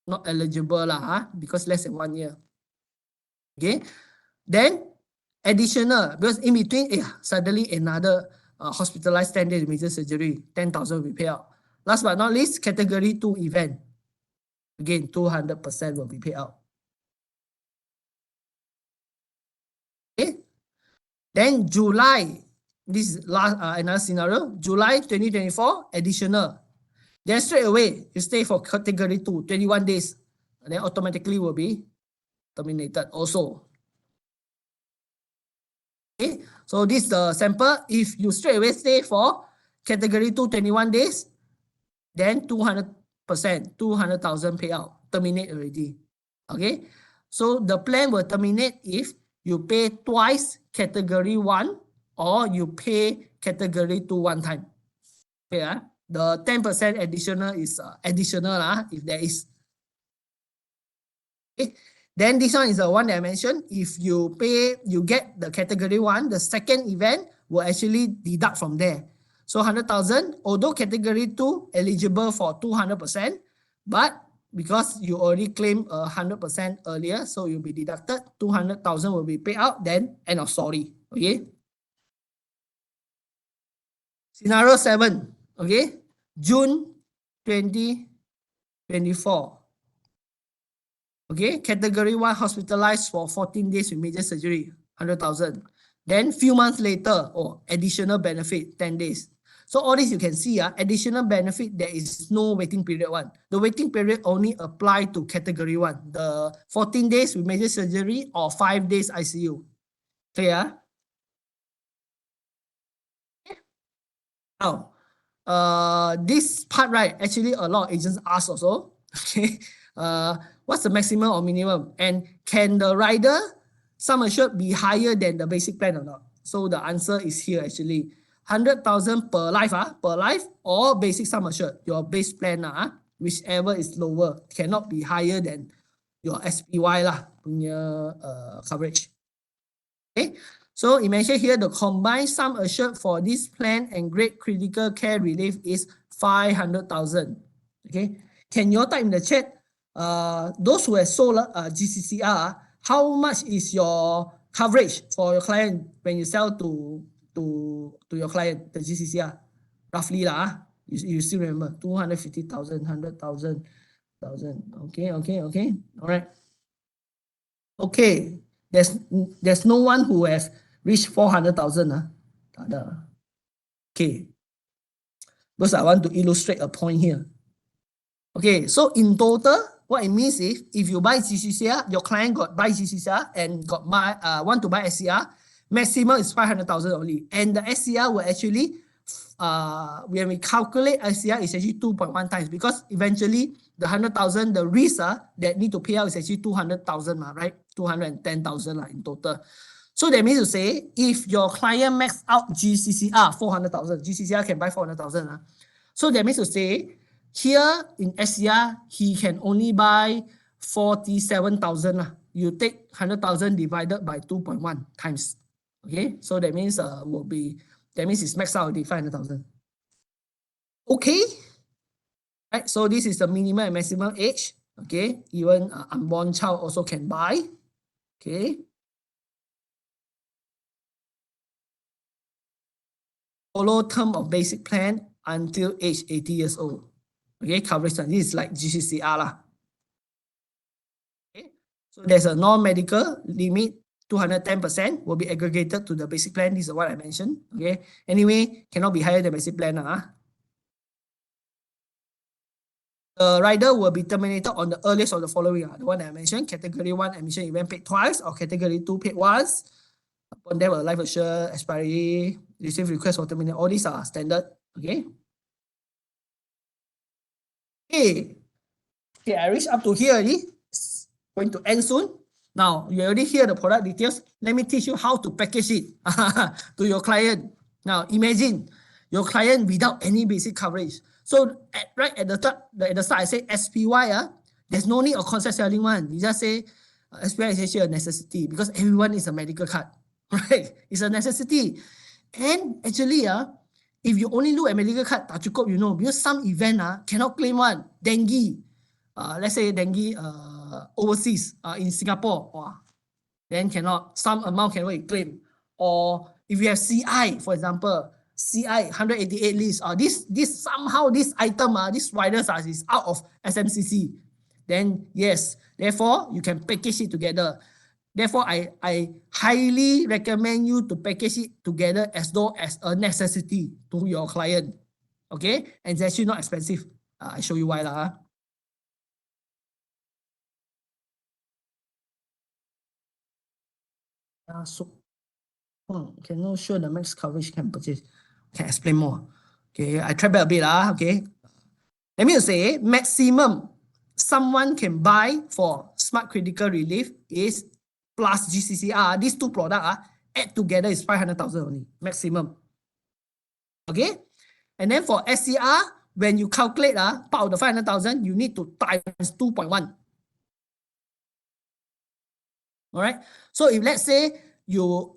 not eligible lah, because less than 1 year. Okay, then additional, because in between, suddenly another hospitalized 10 days major surgery, 10,000 will be paid out. Last but not least, category 2 event. Again, 200% will be paid out. Okay. Then July, this is last another scenario. July 2024, additional. Then straight away, you stay for category 2, 21 days. And then automatically will be terminated also. Okay, so this is the sample. If you straight away stay for category 2, 21 days, then 200%, 200,000 payout, terminate already. Okay, so the plan will terminate if you pay twice category 1 or you pay category 2 one time. Okay, the 10% additional is additional if there is. Okay. Then this one is the one that I mentioned. If you pay, you get the category 1, the second event will actually deduct from there. So 100,000, although category 2 eligible for 200%, but because you already claimed 100% earlier, so you'll be deducted, 200,000 will be paid out, then end of story. Okay. Scenario 7, okay, June 2024. Okay, category 1 hospitalized for 14 days with major surgery, 100,000. Then few months later, additional benefit, 10 days. So all this you can see, additional benefit, there is no waiting period one. The waiting period only apply to category 1, the 14 days with major surgery or 5 days ICU. Clear? Now, this part, right, actually a lot of agents ask also, okay, what's the maximum or minimum? And can the rider sum assured be higher than the basic plan or not? So the answer is here actually. 100,000 per life, or basic sum assured, your base plan, whichever is lower, cannot be higher than your SPY punya coverage. Okay, so it mentioned here the combined sum assured for this plan and great critical care relief is 500,000. Okay, can you type in the chat? Those who have sold GCCR, how much is your coverage for your client when you sell to your client, the GCCR? Roughly you still remember 250,000, 100,000, 1,000. Okay. All right. Okay. There's no one who has reached 400,000. Okay. Because I want to illustrate a point here. Okay, so in total, what it means is if you buy GCCR, your client buy GCCR and want to buy SCR, maximum is 500,000 only. And the SCR will actually, when we calculate SCR, is actually 2.1 times because eventually the 100,000, the risk that need to pay out is actually 200,000, right? 210,000 in total. So that means to say, if your client max out GCCR 400,000, GCCR can buy 400,000. So that means to say, here in SCR, he can only buy 47,000. You take 100,000 divided by 2.1 times. Okay, so that means it's maxed out already 500,000. Okay, right. So this is the minimum and maximum age. Okay, even unborn child also can buy. Okay. Follow term of basic plan until age 80 years old. Okay, coverage. This is like GCCR. Okay, so there's a non-medical limit, 210% will be aggregated to the basic plan. This is what I mentioned. Okay, anyway, cannot be higher than basic plan. The rider will be terminated on the earliest of the following. The one that I mentioned, category 1 admission event paid twice, or category 2 paid once. Upon them, life assured, expiry, receive request for termination. All these are standard. Okay. Okay, I reached up to here already. It's going to end soon. Now, you already hear the product details. Let me teach you how to package it to your client. Now imagine your client without any basic coverage. So right at the start, I say SPY, there's no need of concept selling one. You just say SPY is actually a necessity because everyone is a medical card, right? It's a necessity. And actually, if you only look at medical card, tak cukup, you know, because some event cannot claim one. Dengue, let's say dengue overseas in Singapore, then cannot, some amount cannot be claimed. Or if you have CI, for example, CI 188 list, this somehow this item, this virus is out of SMCC, then yes, therefore you can package it together. Therefore, I highly recommend you to package it together as though as a necessity to your client. Okay, and it's actually not expensive. I show you why lah. So can not show the max coverage can purchase. Can explain more. Okay, I try back a bit okay. Let me say maximum someone can buy for Smart Critical Relief is plus GCCR. These two products add together is 500,000 only maximum. Okay, and then for SCR, when you calculate part of the 500,000, you need to times 2.1. All right. So if let's say your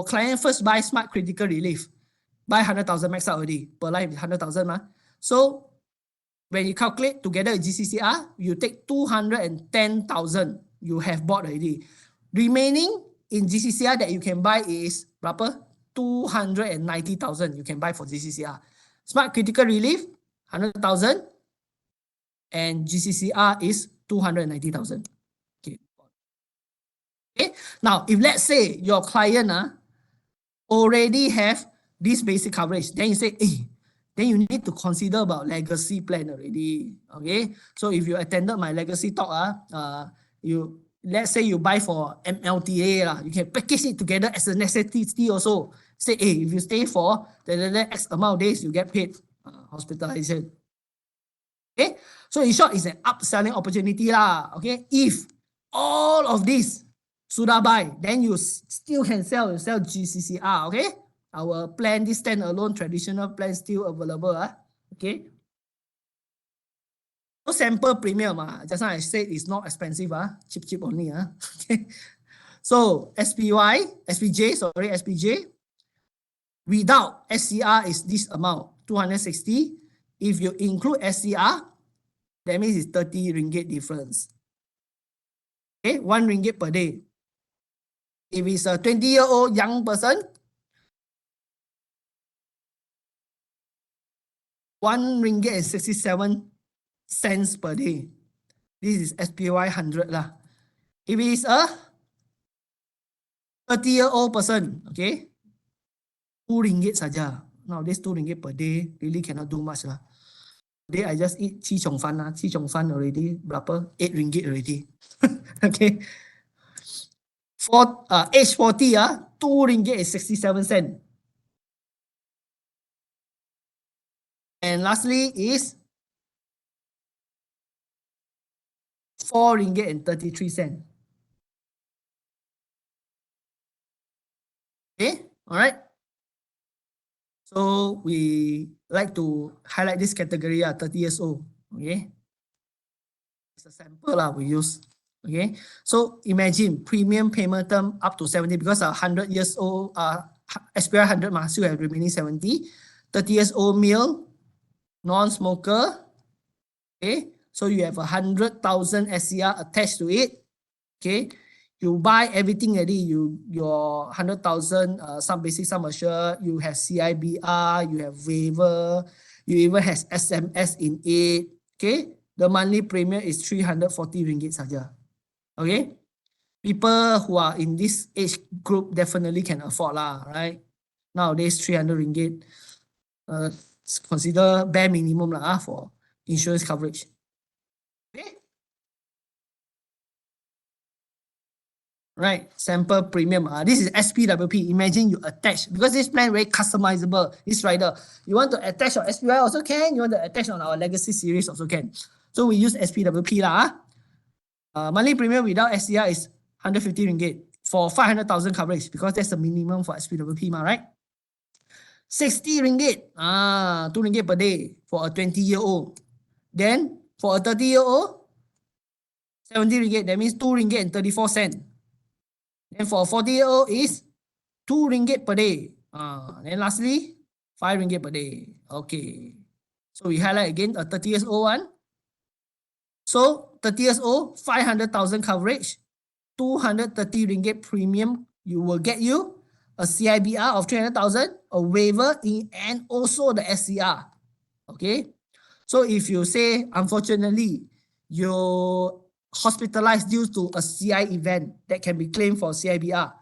client first buy Smart Critical Relief, buy 100,000 max out already, per life 100,000 So when you calculate together with GCCR, you take 210,000 you have bought already. Remaining in GCCR that you can buy is berapa? 290,000 you can buy for GCCR. Smart Critical Relief 100,000 and GCCR is 290,000. Okay. Now, if let's say your client already have this basic coverage, then you say, then you need to consider about legacy plan already. Okay. So if you attended my legacy talk, let's say you buy for MLTA, you can package it together as a necessity also. Say, if you stay for the X amount of days, you get paid hospitalization. Okay. So in short, it's an upselling opportunity Okay. If all of this sudah buy, then you still can sell GCCR, okay? Our plan, this standalone traditional plan still available, okay? So sample premium, just now I said it's not expensive, cheap only, okay? So SPJ, without SCR is this amount, 260. If you include SCR, that means it's 30 ringgit difference. Okay, 1 ringgit per day. If it's a 20-year-old young person, 1 ringgit and 67 cents per day. This is SPY 100 lah. If it's a 30-year-old person, okay, 2 ringgit saja. Now this 2 ringgit per day really cannot do much lah. Today I just eat Chi Chong Fan Chi Chong Fan already, berapa? 8 ringgit already. Okay. For age 40, 2 ringgit and 67 cents. And lastly is 4 ringgit and 33 cents. Okay, all right. So we like to highlight this category, 30 years old. Okay, it's a sample we use. Okay, so imagine premium payment term up to 70 because 100 years old, SPY 100 still have remaining 70. 30 years old male, non-smoker. Okay, so you have 100,000 SCR attached to it. Okay, you buy everything already. Your 100,000 some basic, some assured. You have CIBR, you have waiver. You even has SMS in it. Okay, the monthly premium is 340 ringgit saja. Okay, people who are in this age group definitely can afford right? Nowadays 300 ringgit. Consider bare minimum for insurance coverage. Okay. Right, sample premium. This is SPWP. Imagine you attach, because this plan very customizable. This rider, you want to attach on SPY also can. You want to attach on our legacy series also can. So we use SPWP monthly premium without SCR is 150 ringgit for 500,000 coverage because that's the minimum for SPWP, right? 60 ringgit. 2 ringgit per day for a 20-year-old. Then for a 30-year-old, 70 ringgit. That means 2 ringgit and 34 cents. Then for a 40-year-old is 2 ringgit per day. Then lastly, 5 ringgit per day. Okay. So we highlight again a 30 years old one. So 30 years old, 500,000 coverage, 230 ringgit premium. You will get you a CIBR of 300,000, a waiver, and also the SCR. Okay. So if you say, unfortunately, you're hospitalized due to a CI event that can be claimed for CIBR,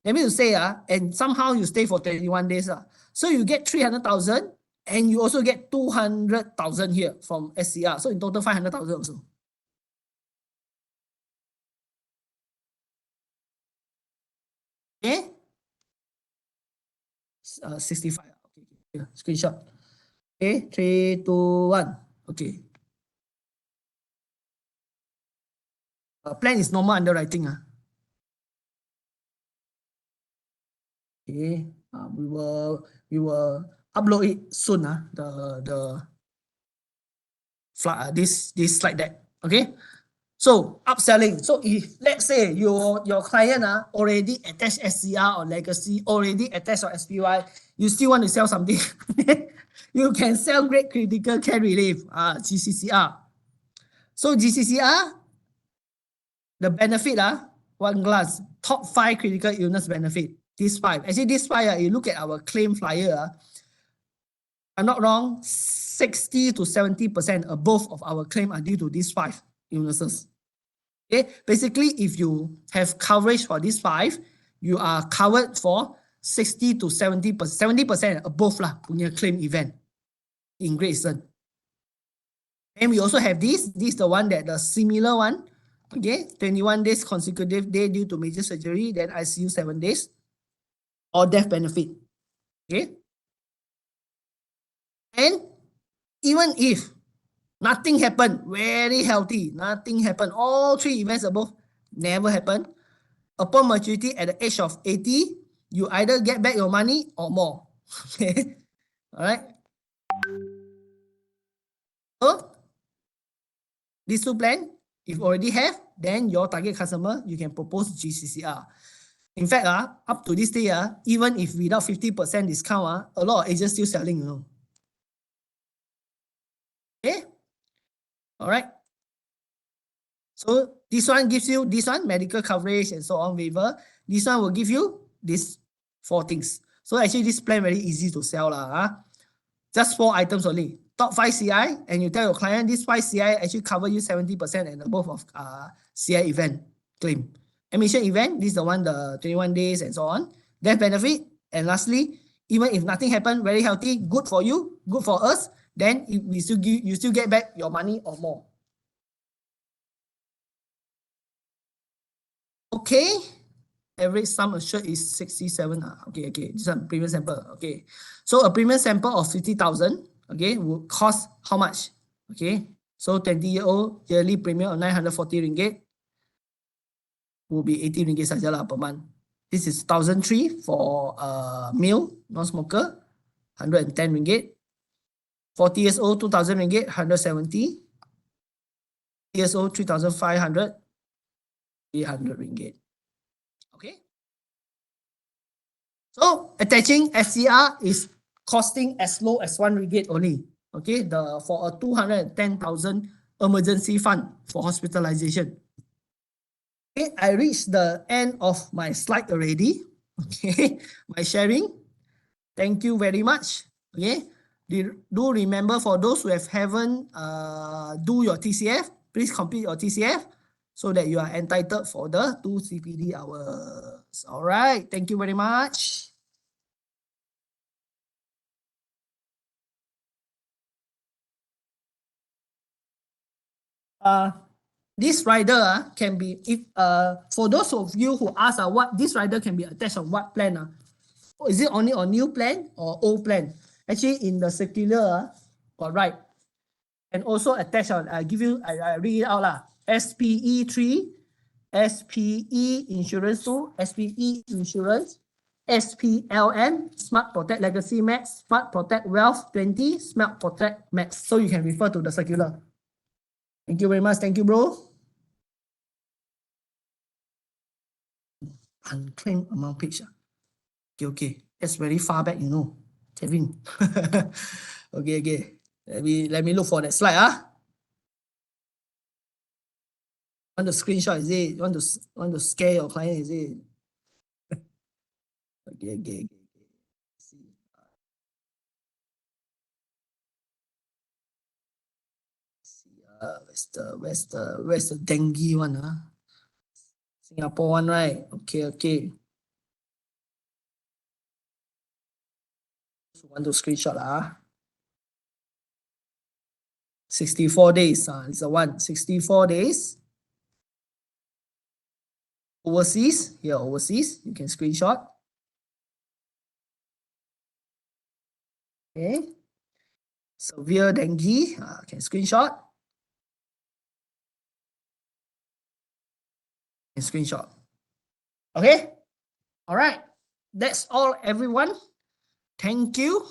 that means to say, and somehow you stay for 21 days. So you get 300,000 and you also get 200,000 here from SCR. So in total, 500,000 also. Okay. 65. Okay. Yeah. Screenshot. Okay. 3, 2, 1. Okay. Plan is normal underwriting. Okay. We will upload it soon. This slide deck. Okay. So upselling. So if let's say your client already attached SCR or legacy, already attached or SPY, you still want to sell something, you can sell Great Critical Care Relief, GCCR. So GCCR, the benefit, one glass, top 5 critical illness benefit. This 5. Actually, this 5, you look at our claim flyer, I'm not wrong, 60 to 70% above of our claim are due to these 5 illnesses. Okay, basically, if you have coverage for these 5, you are covered for 60 to 70%, 70% above punya claim event in Great Eastern. And we also have this is the one that the similar one. Okay, 21 days consecutive day due to major surgery, then ICU 7 days, or death benefit. Okay. And even if nothing happened, very healthy, nothing happened, all 3 events above never happened, upon maturity at the age of 80, you either get back your money or more. Okay. All right. So these 2 plans, if you already have, then your target customer, you can propose GCCR. In fact, up to this day, even if without 50% discount, a lot of agents still selling, you know. Okay. All right. So this one gives you this one, medical coverage and so on, waiver. This one will give you these 4 things. So actually this plan very easy to sell. Just 4 items only. Top 5 CI, and you tell your client this 5 CI actually cover you 70% and above of CI event claim. Admission event, this is the one, the 21 days and so on. Death benefit. And lastly, even if nothing happened, very healthy, good for you, good for us, then you still get back your money or more. Okay. Average sum assured is 67. Okay. This is a premium sample. Okay. So a premium sample of 50,000, okay, will cost how much? Okay. So 20-year-old yearly premium of 940 ringgit will be 80 ringgit saja per month. This is 1,003 for male, non-smoker, 110 ringgit. 40 years old, 2,000 ringgit, 170. Years old, 3,500, 300 ringgit. Okay. So attaching SCR is costing as low as 1 ringgit only. Okay, for a 210,000 emergency fund for hospitalization. Okay, I reached the end of my slide already. Okay, my sharing. Thank you very much. Okay, do remember, for those who haven't do your TCF, please complete your TCF so that you are entitled for the 2 CPD hours. All right, thank you very much. This rider can be, if for those of you who ask what this rider can be attached on what plan, is it only on new plan or old plan? Actually, in the circular, right, and also attach on, I read it out SPE 3, SPE insurance 2, SPE insurance SPLN, Smart Protect Legacy Max, Smart Protect Wealth 20, Smart Protect Max. So you can refer to the circular. Thank you very much. Thank you, bro. Unclaimed amount page. Okay, okay. That's very far back, you know, Kevin. Okay, okay. Let me look for that slide. Want to screenshot, is it? Want to scare your client, is it? Okay, okay, okay. See. Where's the dengue one? Singapore one, right? Okay, okay. So want to screenshot 64 days. It's the one. 64 days. Overseas. Here, overseas. You can screenshot. Okay. Severe dengue. Can screenshot. Can screenshot. Okay. All right. That's all, everyone. Thank you.